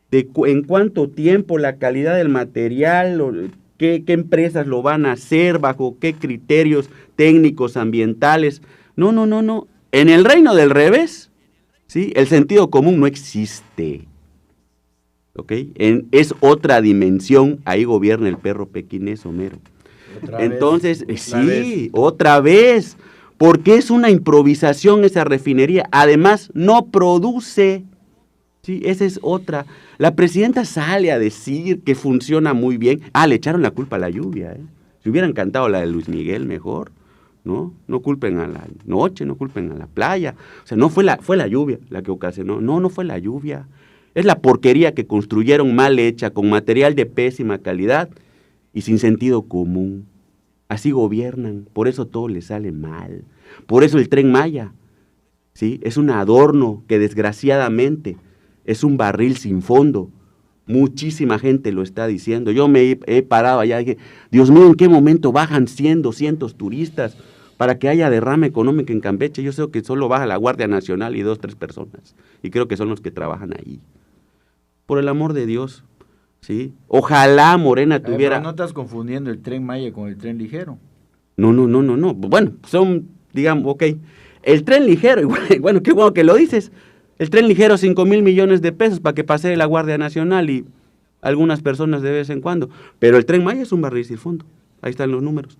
de en cuánto tiempo, la calidad del material, qué empresas lo van a hacer, bajo qué criterios técnicos, ambientales. No. En el reino del revés, ¿sí? El sentido común no existe. ¿Ok? Es otra dimensión, ahí gobierna el perro pequinés, Homero. Entonces, otra vez, porque es una improvisación esa refinería, además no produce, sí, esa es otra. La presidenta sale a decir que funciona muy bien, le echaron la culpa a la lluvia, si hubieran cantado la de Luis Miguel mejor, no culpen a la noche, no culpen a la playa, o sea, fue la lluvia la que ocasionó, no fue la lluvia. Es la porquería que construyeron mal hecha, con material de pésima calidad y sin sentido común. Así gobiernan, por eso todo les sale mal. Por eso el Tren Maya ¿sí? Es un adorno que desgraciadamente es un barril sin fondo. Muchísima gente lo está diciendo. Yo me he parado allá y dije, Dios mío, ¿en qué momento bajan 100, 200 turistas para que haya derrame económico en Campeche? Yo sé que solo baja la Guardia Nacional y 2, 3 personas. Y creo que son los que trabajan ahí. Por el amor de Dios, ¿sí? Ojalá Morena tuviera... Pero no estás confundiendo el Tren Maya con el tren ligero. No. Bueno, son, digamos, ok. El tren ligero, igual, bueno, qué bueno que lo dices. El tren ligero, 5,000 millones de pesos para que pase la Guardia Nacional y algunas personas de vez en cuando. Pero el Tren Maya es un barril sin fondo. Ahí están los números.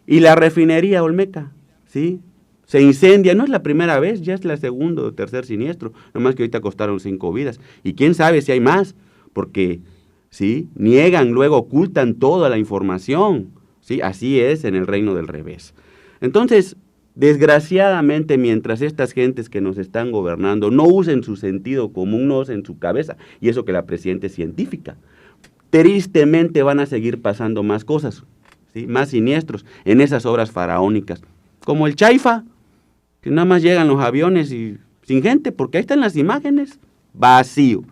Y la refinería Olmeca, ¿sí? Se incendia, no es la primera vez, ya es la segundo o tercer siniestro. Nomás que ahorita costaron 5 vidas. Y quién sabe si hay más, porque, ¿sí? Niegan, luego ocultan toda la información, ¿sí? Así es en el reino del revés. Entonces, desgraciadamente, mientras estas gentes que nos están gobernando no usen su sentido común, no usen su cabeza, y eso que la presidenta es científica, tristemente van a seguir pasando más cosas, ¿sí? Más siniestros en esas obras faraónicas, como el Chaifa, que nada más llegan los aviones y sin gente, porque ahí están las imágenes, vacío,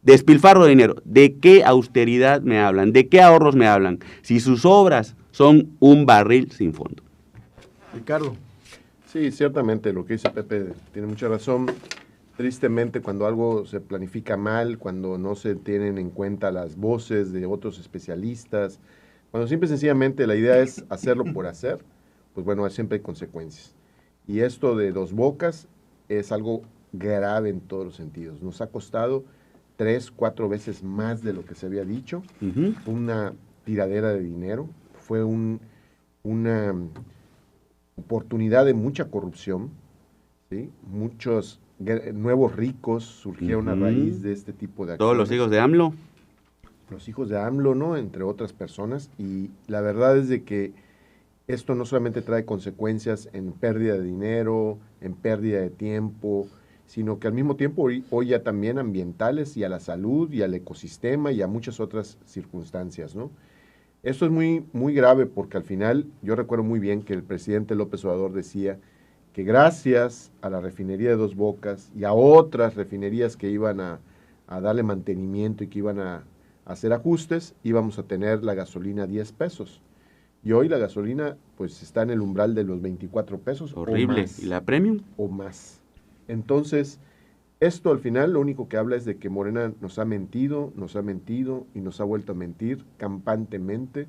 despilfarro de dinero. ¿De qué austeridad me hablan? ¿De qué ahorros me hablan? Si sus obras son un barril sin fondo. Ricardo. Sí, ciertamente lo que dice Pepe tiene mucha razón. Tristemente, cuando algo se planifica mal, cuando no se tienen en cuenta las voces de otros especialistas, cuando simple y sencillamente la idea es hacerlo por hacer, pues bueno, siempre hay consecuencias. Y esto de Dos Bocas es algo grave en todos los sentidos. Nos ha costado 3, 4 veces más de lo que se había dicho. Fue una tiradera de dinero, fue una oportunidad de mucha corrupción, ¿sí? Muchos nuevos ricos surgieron a raíz de este tipo de acciones. Todos los hijos de AMLO. Los hijos de AMLO, ¿no? Entre otras personas. Y la verdad es de que esto no solamente trae consecuencias en pérdida de dinero, en pérdida de tiempo, sino que al mismo tiempo hoy ya también ambientales y a la salud y al ecosistema y a muchas otras circunstancias, ¿no? Esto es muy, muy grave porque al final yo recuerdo muy bien que el presidente López Obrador decía que gracias a la refinería de Dos Bocas y a otras refinerías que iban a darle mantenimiento y que iban a hacer ajustes, íbamos a tener la gasolina a 10 pesos. Y hoy la gasolina pues está en el umbral de los 24 pesos. Horrible. O más, ¿Y la premium? o más. Entonces, esto al final lo único que habla es de que Morena nos ha mentido y nos ha vuelto a mentir campantemente.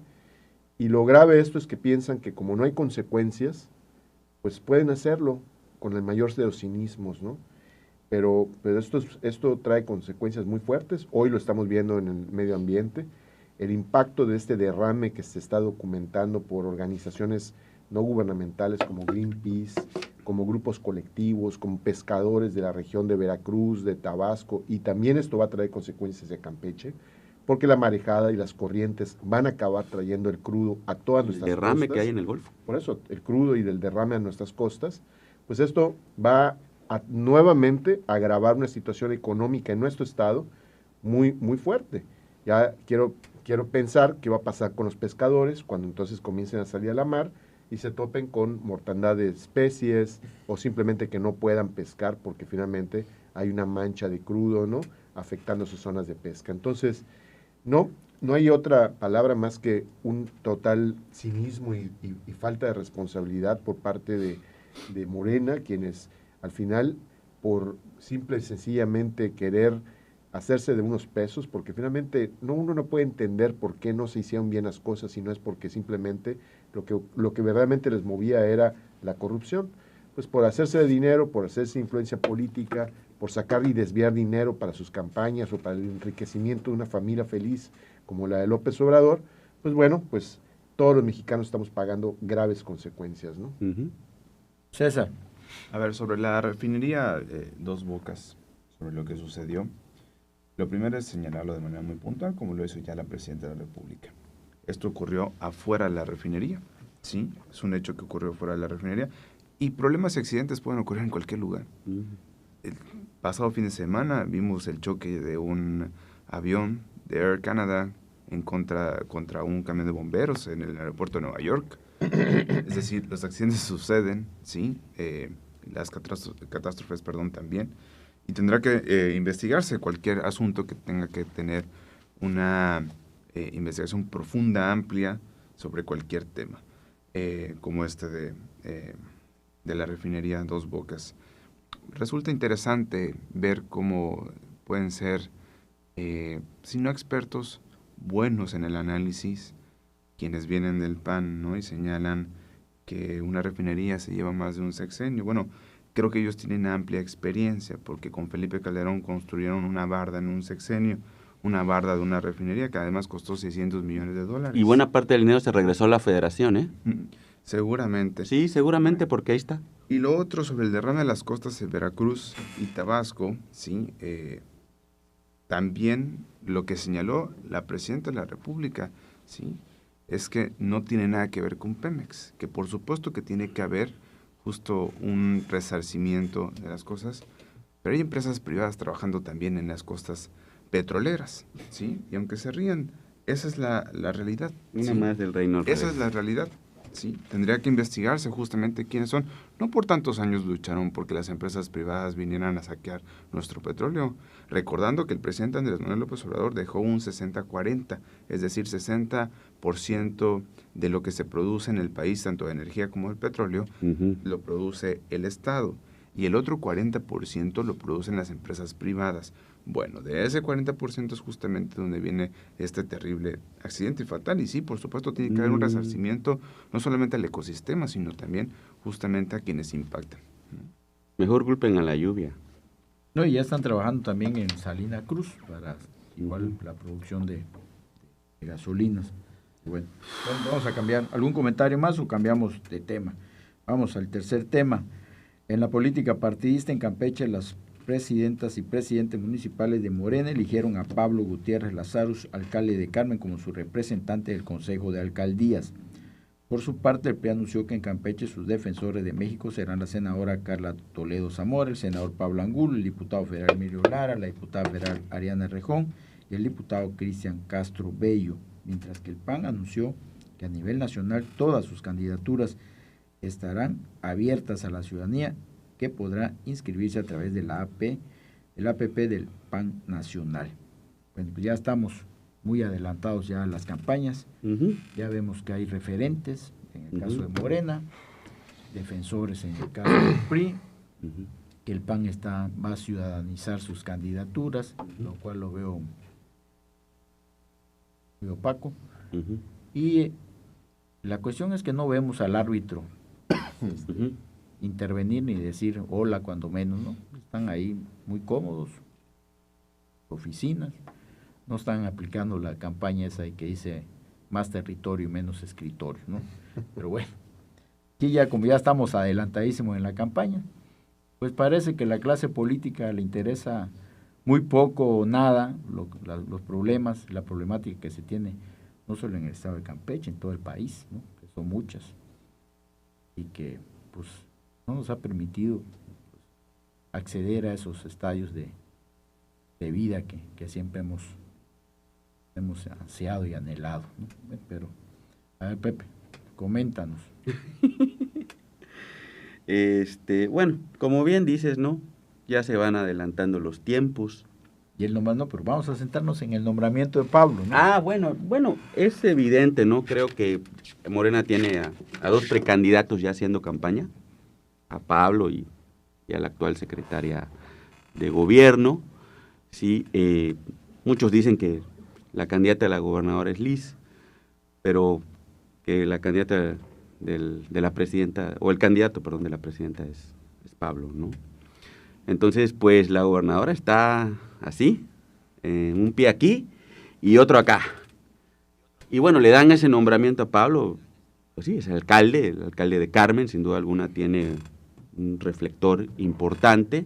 Y lo grave de esto es que piensan que como no hay consecuencias, pues pueden hacerlo con el mayor de los cinismos, ¿no? Pero esto trae consecuencias muy fuertes. Hoy lo estamos viendo en el medio ambiente. El impacto de este derrame que se está documentando por organizaciones no gubernamentales como Greenpeace, como grupos colectivos, como pescadores de la región de Veracruz, de Tabasco, y también esto va a traer consecuencias de Campeche, porque la marejada y las corrientes van a acabar trayendo el crudo a todas nuestras costas. El derrame que hay en el Golfo. Por eso, el crudo y del derrame a nuestras costas, pues esto va a nuevamente agravar una situación económica en nuestro estado muy, muy fuerte. Ya quiero pensar qué va a pasar con los pescadores cuando entonces comiencen a salir a la mar y se topen con mortandad de especies o simplemente que no puedan pescar porque finalmente hay una mancha de crudo, ¿no? Afectando sus zonas de pesca. Entonces, no hay otra palabra más que un total cinismo y falta de responsabilidad por parte de Morena, quienes al final, por simple y sencillamente querer hacerse de unos pesos, porque finalmente uno no puede entender por qué no se hicieron bien las cosas, si no es porque simplemente lo que verdaderamente les movía era la corrupción. Pues por hacerse de dinero, por hacerse influencia política, por sacar y desviar dinero para sus campañas o para el enriquecimiento de una familia feliz como la de López Obrador, pues bueno, pues todos los mexicanos estamos pagando graves consecuencias, ¿no? César. A ver, sobre la refinería Dos Bocas, sobre lo que sucedió, lo primero es señalarlo de manera muy puntual, como lo hizo ya la Presidenta de la República. Esto ocurrió afuera de la refinería, ¿sí? Es un hecho que ocurrió fuera de la refinería. Y problemas y accidentes pueden ocurrir en cualquier lugar. El pasado fin de semana vimos el choque de un avión de Air Canada contra un camión de bomberos en el aeropuerto de Nueva York. Es decir, los accidentes suceden, ¿sí? las catástrofes, también. Y tendrá que investigarse cualquier asunto que tenga que tener una investigación profunda, amplia, sobre cualquier tema, como de la refinería Dos Bocas. Resulta interesante ver cómo pueden ser, si no expertos, buenos en el análisis, quienes vienen del PAN, ¿no? Y señalan que una refinería se lleva más de un sexenio. Bueno, creo que ellos tienen amplia experiencia, porque con Felipe Calderón construyeron una barda en un sexenio, una barda de una refinería que además costó $600 millones. Y buena parte del dinero se regresó a la federación, ¿eh? Seguramente. Sí, seguramente, porque ahí está. Y lo otro sobre el derrame de las costas de Veracruz y Tabasco, sí, también lo que señaló la presidenta de la República, sí, es que no tiene nada que ver con Pemex, que por supuesto que tiene que haber justo un resarcimiento de las cosas, pero hay empresas privadas trabajando también en las costas petroleras, ¿sí? Y aunque se rían, esa es la realidad. Una ¿sí? más del reino. Esa es la realidad, ¿sí? Tendría que investigarse justamente quiénes son. No por tantos años lucharon porque las empresas privadas vinieran a saquear nuestro petróleo, recordando que el presidente Andrés Manuel López Obrador dejó un 60-40, es decir, 60% de lo que se produce en el país, tanto de energía como del petróleo, lo produce el Estado, y el otro 40% lo producen las empresas privadas. Bueno, de ese 40% es justamente donde viene este terrible accidente fatal. Y sí, por supuesto, tiene que haber un resarcimiento no solamente al ecosistema, sino también justamente a quienes impactan. Mejor culpen a la lluvia. No, y ya están trabajando también en Salina Cruz para igual la producción de gasolinas. Bueno, vamos a cambiar. ¿Algún comentario más o cambiamos de tema? Vamos al tercer tema. En la política partidista en Campeche, las presidentas y presidentes municipales de Morena eligieron a Pablo Gutiérrez Lazarus, alcalde de Carmen, como su representante del Consejo de Alcaldías. Por su parte, el PRI anunció que en Campeche sus defensores de México serán la senadora Carla Toledo Zamora, el senador Pablo Angulo, el diputado federal Emilio Lara, la diputada federal Ariana Rejón y el diputado Cristian Castro Bello, mientras que el PAN anunció que a nivel nacional todas sus candidaturas estarán abiertas a la ciudadanía, que podrá inscribirse a través de la APP del PAN Nacional. Bueno, pues ya estamos muy adelantados ya a las campañas, ya vemos que hay referentes, en el caso de Morena, defensores en el caso del PRI, que el PAN va a ciudadanizar sus candidaturas, lo cual lo veo muy opaco, y la cuestión es que no vemos al árbitro intervenir ni decir hola cuando menos, ¿no? Están ahí muy cómodos, oficinas, no están aplicando la campaña esa que dice más territorio y menos escritorio, ¿no? Pero bueno, aquí ya como ya estamos adelantadísimos en la campaña, pues parece que la clase política le interesa muy poco o nada los problemas, la problemática que se tiene, no solo en el estado de Campeche, en todo el país, ¿no? Que son muchas, y que pues no nos ha permitido acceder a esos estadios de vida que siempre hemos ansiado y anhelado, ¿no? Pero, a ver, Pepe, coméntanos. Bueno, como bien dices, ¿no? Ya se van adelantando los tiempos. Y el nombramiento, pero vamos a sentarnos en el nombramiento de Pablo, ¿no? Bueno, es evidente, ¿no? Creo que Morena tiene a dos precandidatos ya haciendo campaña, a Pablo y a la actual secretaria de gobierno. Sí, muchos dicen que la candidata de la gobernadora es Liz, pero que la candidata de la presidenta, o el candidato, perdón, de la presidenta es Pablo, ¿no? Entonces, pues la gobernadora está así, un pie aquí y otro acá. Y bueno, le dan ese nombramiento a Pablo, pues sí, es el alcalde de Carmen, sin duda alguna tiene un reflector importante.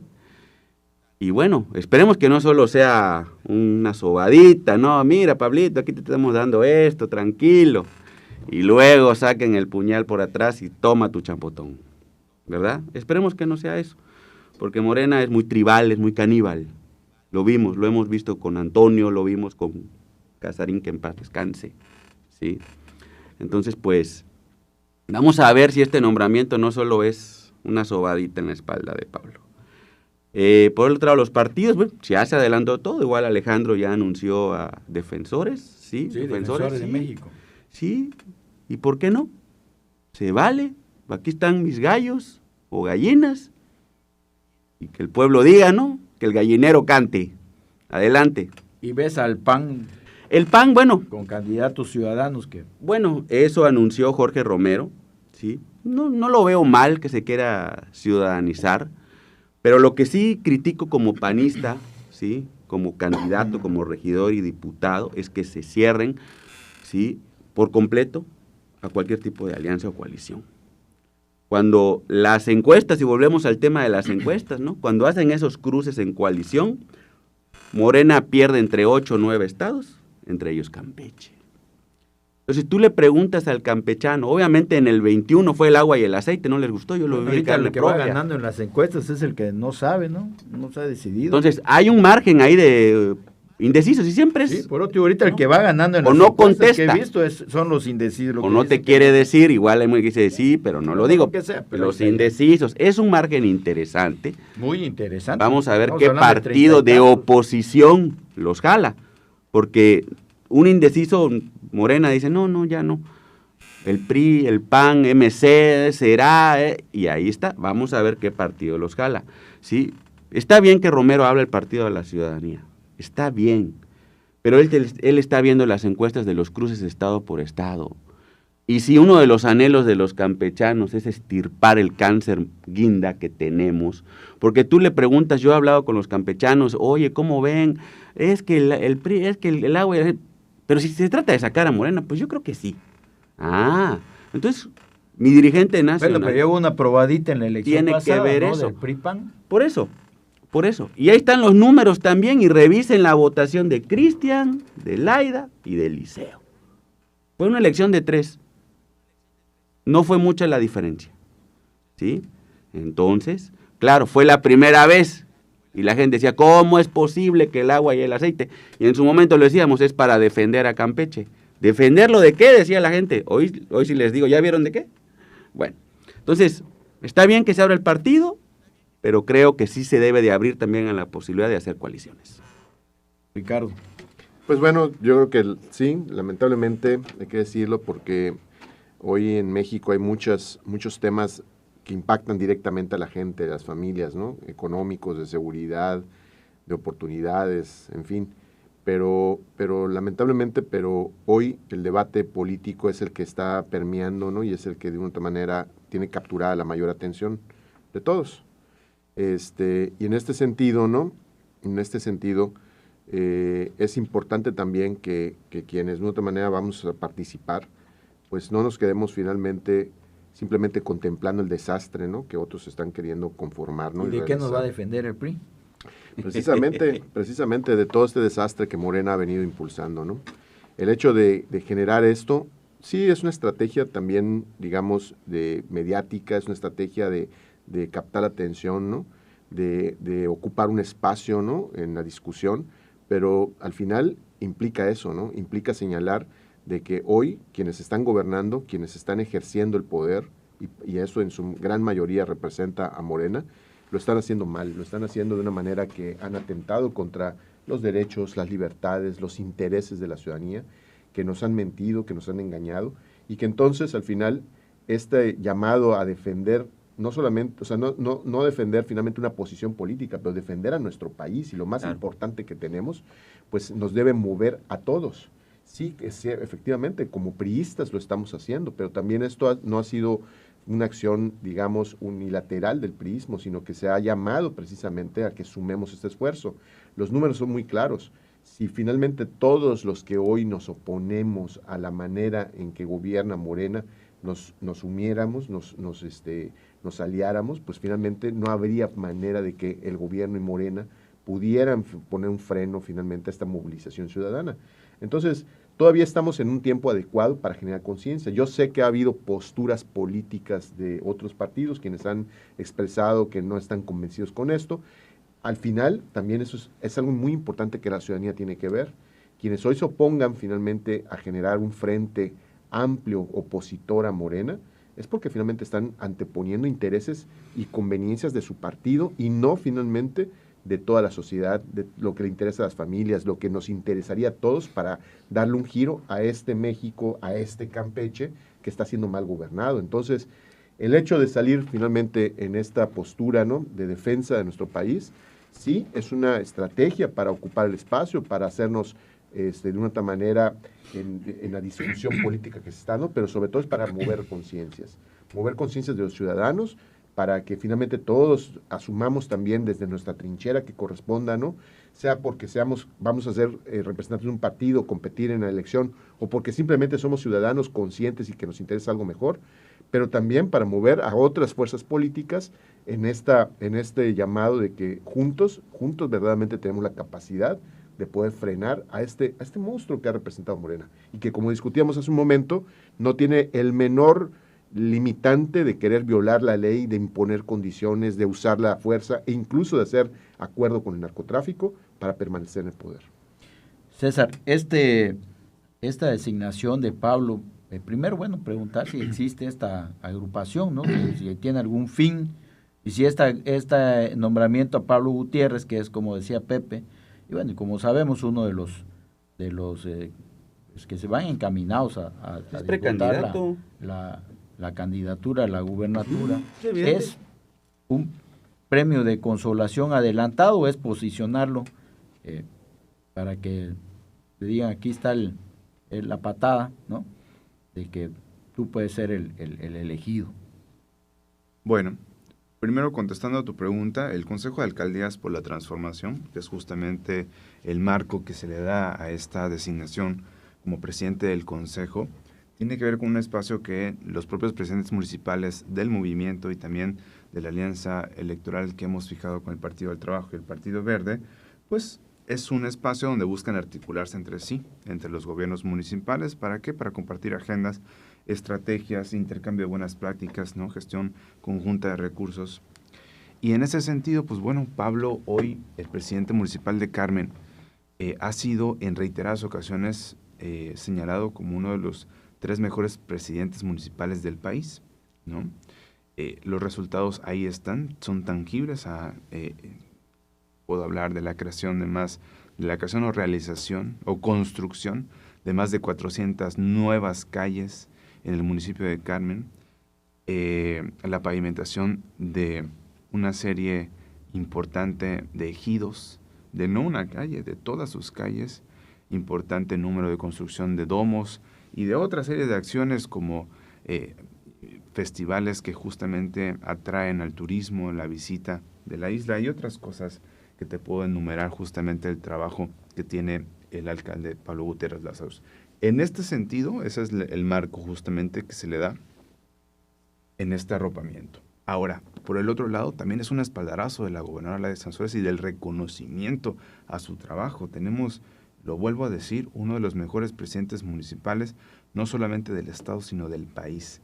Y bueno, esperemos que no solo sea una sobadita, no, mira, Pablito, aquí te estamos dando esto, tranquilo. Y luego saquen el puñal por atrás y toma tu champotón, ¿verdad? Esperemos que no sea eso, porque Morena es muy tribal, es muy caníbal. Lo hemos visto con Antonio, lo vimos con Casarín, que en paz descanse, ¿sí? Entonces, pues, vamos a ver si este nombramiento no solo es una sobadita en la espalda de Pablo. Por el otro lado, los partidos, bueno, ya se adelantó todo, igual Alejandro ya anunció a defensores, ¿sí? Sí, defensores de México. Sí, ¿y por qué no? Se vale, aquí están mis gallos o gallinas, y que el pueblo diga, ¿no? Que el gallinero cante, adelante. Y ves al PAN El PAN, bueno, con candidatos ciudadanos que... bueno, eso anunció Jorge Romero, ¿sí? No lo veo mal que se quiera ciudadanizar, pero lo que sí critico como panista, ¿sí? Como candidato, como regidor y diputado, es que se cierren, ¿sí? Por completo a cualquier tipo de alianza o coalición. Cuando las encuestas, y volvemos al tema de las encuestas, ¿no? Cuando hacen esos cruces en coalición, Morena pierde entre 8 o 9 estados, entre ellos Campeche. Entonces tú le preguntas al campechano, obviamente en el 21 fue el agua y el aceite, no les gustó, yo lo vi en Ahorita carne el que va propia. ganando en las encuestas es el que no sabe, ¿no? No se ha decidido. Entonces hay un margen ahí de indecisos y siempre es... Sí, por otro, ahorita el que va ganando en O las no encuestas que contesta. he visto son los indecisos. O no te quiere decir, igual hay muy que dice sí, pero no lo digo. que sea, pero Los ahí está. indecisos, es un margen interesante. Muy interesante. Vamos a ver Estamos qué hablando partido 30 y de tantos. oposición los jala, porque un indeciso, Morena dice, no, ya no. El PRI, el PAN, MC, será, y ahí está. Vamos a ver qué partido los jala. ¿Sí? Está bien que Romero hable el partido de la ciudadanía, está bien, pero él está viendo las encuestas de los cruces de estado por estado. Y si uno de los anhelos de los campechanos es extirpar el cáncer guinda que tenemos, porque tú le preguntas, yo he hablado con los campechanos, oye, ¿cómo ven? Es que el PRI, es que el agua, pero si se trata de sacar a Morena, pues yo creo que sí. Ah, entonces mi dirigente nacional... Pero lleva una probadita en la elección tiene pasada, que ver ¿no? eso. Del PRI-PAN. Por eso. Y ahí están los números también, y revisen la votación de Cristian, de Laida y de Liceo. Fue una elección de 3. No fue mucha la diferencia, ¿sí? Entonces, claro, fue la primera vez, y la gente decía, ¿cómo es posible que el agua y el aceite? Y en su momento lo decíamos, es para defender a Campeche. ¿Defenderlo de qué? Decía la gente. Hoy sí les digo, ¿ya vieron de qué? Bueno, entonces, está bien que se abra el partido, pero creo que sí se debe de abrir también a la posibilidad de hacer coaliciones. Ricardo. Pues bueno, yo creo que sí, lamentablemente hay que decirlo porque hoy en México hay muchos temas que impactan directamente a la gente, a las familias, ¿no? Económicos, de seguridad, de oportunidades, en fin. Pero lamentablemente, hoy el debate político es el que está permeando, ¿no? Y es el que de una otra manera tiene capturada la mayor atención de todos. Y en este sentido, ¿no? En este sentido, es importante también que quienes de otra manera vamos a participar, pues no nos quedemos finalmente simplemente contemplando el desastre, ¿no? Que otros están queriendo conformar, ¿no? ¿Y de qué nos va a defender el PRI? Precisamente de todo este desastre que Morena ha venido impulsando, ¿no? El hecho de generar esto, sí es una estrategia también, digamos, de mediática, es una estrategia de captar atención, ¿no? De ocupar un espacio, ¿no? En la discusión, pero al final implica eso, ¿no? Implica señalar de que hoy quienes están gobernando, quienes están ejerciendo el poder, y eso en su gran mayoría representa a Morena, lo están haciendo mal, lo están haciendo de una manera que han atentado contra los derechos, las libertades, los intereses de la ciudadanía, que nos han mentido, que nos han engañado, y que entonces al final este llamado a defender, no solamente, o sea, no defender finalmente una posición política, pero defender a nuestro país, y lo más importante que tenemos, pues nos debe mover a todos. Sí, que sí, efectivamente, como priistas lo estamos haciendo, pero también esto no ha sido una acción, digamos, unilateral del priismo, sino que se ha llamado precisamente a que sumemos este esfuerzo. Los números son muy claros. Si finalmente todos los que hoy nos oponemos a la manera en que gobierna Morena nos uniéramos, nos aliáramos, pues finalmente no habría manera de que el gobierno y Morena pudieran poner un freno finalmente a esta movilización ciudadana. Entonces, todavía estamos en un tiempo adecuado para generar conciencia. Yo sé que ha habido posturas políticas de otros partidos quienes han expresado que no están convencidos con esto. Al final, también eso es algo muy importante que la ciudadanía tiene que ver. Quienes hoy se opongan finalmente a generar un frente amplio opositor a Morena, es porque finalmente están anteponiendo intereses y conveniencias de su partido y no finalmente de toda la sociedad, de lo que le interesa a las familias, lo que nos interesaría a todos para darle un giro a este México, a este Campeche que está siendo mal gobernado. Entonces, el hecho de salir finalmente en esta postura, ¿no?, de defensa de nuestro país, sí, es una estrategia para ocupar el espacio, para hacernos de una otra manera en la discusión política que se está dando, pero sobre todo es para mover conciencias de los ciudadanos, para que finalmente todos asumamos también desde nuestra trinchera que corresponda, ¿no?, sea porque vamos a ser representantes de un partido, competir en la elección, o porque simplemente somos ciudadanos conscientes y que nos interesa algo mejor, pero también para mover a otras fuerzas políticas en este llamado de que juntos verdaderamente tenemos la capacidad de poder frenar a este monstruo que ha representado Morena, y que, como discutíamos hace un momento, no tiene el menor limitante de querer violar la ley, de imponer condiciones, de usar la fuerza e incluso de hacer acuerdo con el narcotráfico para permanecer en el poder. César, esta designación de Pablo, primero, preguntar si existe esta agrupación, ¿no? Si tiene algún fin, y si este nombramiento a Pablo Gutiérrez, que es, como decía Pepe, y como sabemos, uno de los que se van encaminados a disputar la candidatura a la gubernatura, ¿es un premio de consolación adelantado o es posicionarlo para que le digan, aquí está la patada, ¿no?, de que tú puedes ser el elegido? Bueno, primero contestando a tu pregunta, el Consejo de Alcaldías por la Transformación, que es justamente el marco que se le da a esta designación como presidente del Consejo, tiene que ver con un espacio que los propios presidentes municipales del movimiento y también de la alianza electoral que hemos fijado con el Partido del Trabajo y el Partido Verde, pues es un espacio donde buscan articularse entre sí, entre los gobiernos municipales. ¿Para qué? Para compartir agendas, estrategias, intercambio de buenas prácticas, ¿no?, gestión conjunta de recursos. Y en ese sentido, pues bueno, Pablo, hoy el presidente municipal de Carmen, ha sido en reiteradas ocasiones señalado como uno de los 3 mejores presidentes municipales del país, ¿no? Los resultados ahí están, son tangibles. Puedo hablar de la creación o realización o construcción de más de 400 nuevas calles en el municipio de Carmen, la pavimentación de una serie importante de ejidos, de no una calle, de todas sus calles, importante número de construcción de domos y de otra serie de acciones como festivales que justamente atraen al turismo, la visita de la isla y otras cosas que te puedo enumerar, justamente el trabajo que tiene el alcalde Pablo Gutiérrez Lázaros. En este sentido, ese es el marco justamente que se le da en este arropamiento. Ahora, por el otro lado, también es un espaldarazo de la gobernadora de Sansores y del reconocimiento a su trabajo. Tenemos, lo vuelvo a decir, uno de los mejores presidentes municipales, no solamente del estado, sino del país.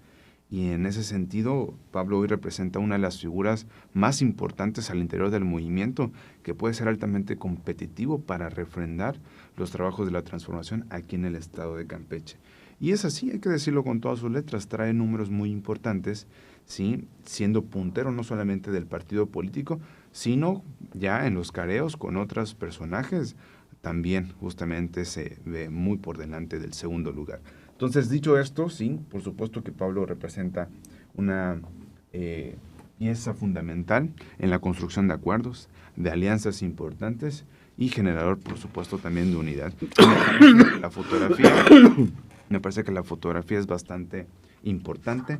Y en ese sentido, Pablo hoy representa una de las figuras más importantes al interior del movimiento, que puede ser altamente competitivo para refrendar los trabajos de la transformación aquí en el estado de Campeche. Y es así, hay que decirlo con todas sus letras, trae números muy importantes, ¿sí?, siendo puntero no solamente del partido político, sino ya en los careos con otros personajes, también justamente se ve muy por delante del segundo lugar. Entonces, dicho esto, sí, por supuesto que Pablo representa una pieza fundamental en la construcción de acuerdos, de alianzas importantes y generador, por supuesto, también de unidad. Me parece que la fotografía es bastante importante,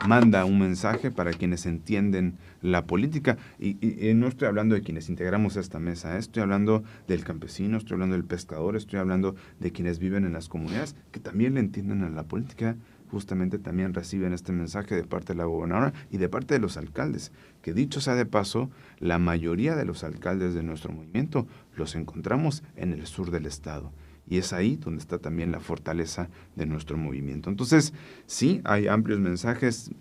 manda un mensaje para quienes entienden la política, y no estoy hablando de quienes integramos esta mesa, estoy hablando del campesino, estoy hablando del pescador, estoy hablando de quienes viven en las comunidades, que también le entienden a la política, justamente también reciben este mensaje de parte de la gobernadora y de parte de los alcaldes, que dicho sea de paso, la mayoría de los alcaldes de nuestro movimiento los encontramos en el sur del estado. Y es ahí donde está también la fortaleza de nuestro movimiento. Entonces, sí, hay amplios mensajes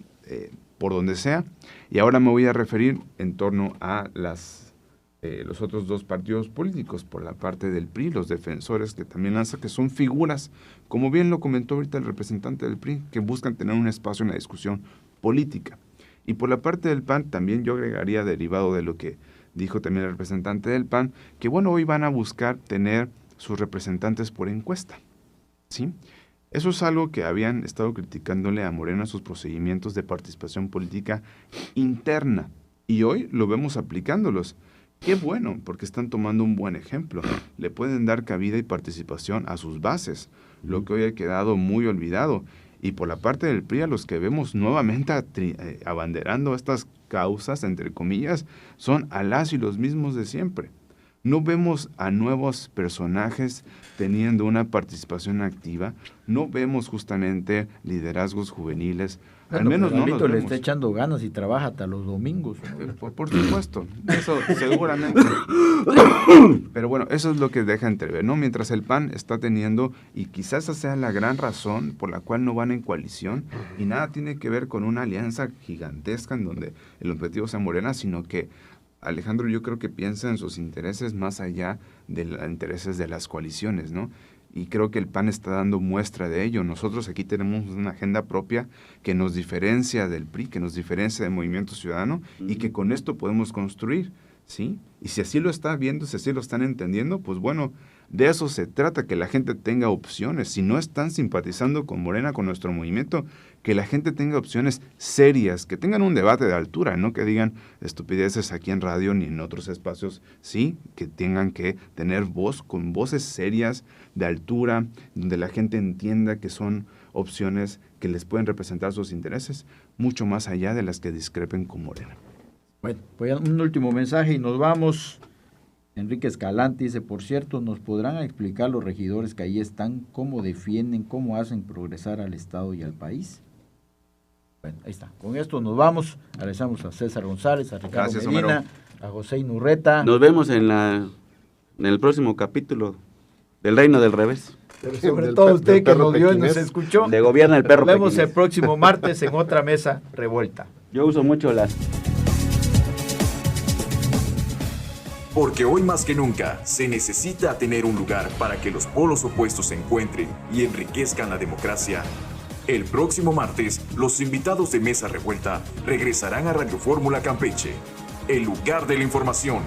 por donde sea. Y ahora me voy a referir en torno a las los otros dos partidos políticos, por la parte del PRI, los defensores que también lanzan, que son figuras, como bien lo comentó ahorita el representante del PRI, que buscan tener un espacio en la discusión política. Y por la parte del PAN, también yo agregaría, derivado de lo que dijo también el representante del PAN, que bueno, hoy van a buscar tener sus representantes por encuesta, ¿sí? Eso es algo que habían estado criticándole a Morena sus procedimientos de participación política interna, y hoy lo vemos aplicándolos. Qué bueno, porque están tomando un buen ejemplo. Le pueden dar cabida y participación a sus bases, lo que hoy ha quedado muy olvidado. Y por la parte del PRI, a los que vemos nuevamente abanderando estas causas, entre comillas, son a las y los mismos de siempre. No vemos a nuevos personajes teniendo una participación activa, no vemos justamente liderazgos juveniles, al menos no los le vemos. está echando ganas y trabaja hasta los domingos. Por supuesto, eso seguramente. Pero bueno, eso es lo que deja entrever, ¿no? Mientras el PAN está teniendo, y quizás esa sea la gran razón por la cual no van en coalición, y nada tiene que ver con una alianza gigantesca en donde el objetivo sea Morena, sino que Alejandro, yo creo que piensa en sus intereses más allá de los intereses de las coaliciones, ¿no? Y creo que el PAN está dando muestra de ello. Nosotros aquí tenemos una agenda propia que nos diferencia del PRI, que nos diferencia del Movimiento Ciudadano, y que con esto podemos construir, ¿sí? Y si así lo está viendo, si así lo están entendiendo, pues bueno, de eso se trata, que la gente tenga opciones. Si no están simpatizando con Morena, con nuestro movimiento, que la gente tenga opciones serias, que tengan un debate de altura, no que digan estupideces aquí en radio ni en otros espacios, sí, que tengan que tener voz, con voces serias, de altura, donde la gente entienda que son opciones que les pueden representar sus intereses, mucho más allá de las que discrepen con Morena. Bueno, pues un último mensaje y nos vamos. Enrique Escalante dice, por cierto, ¿nos podrán explicar los regidores que ahí están, cómo defienden, cómo hacen progresar al Estado y al país? Bueno, ahí está. Con esto nos vamos. Agradecemos a César González, a Ricardo Gracias, Medina, Homero. a José Inurreta. Nos vemos en el próximo capítulo del Reino del Revés. Pero sobre Del todo per- usted del que perro nos vio y pequinés. nos escuchó. Le gobierna el perro Nos vemos pequinés. el próximo martes en otra mesa revuelta. Yo uso mucho las... Porque hoy más que nunca se necesita tener un lugar para que los polos opuestos se encuentren y enriquezcan la democracia. El próximo martes, los invitados de Mesa Revuelta regresarán a Radio Fórmula Campeche, el lugar de la información.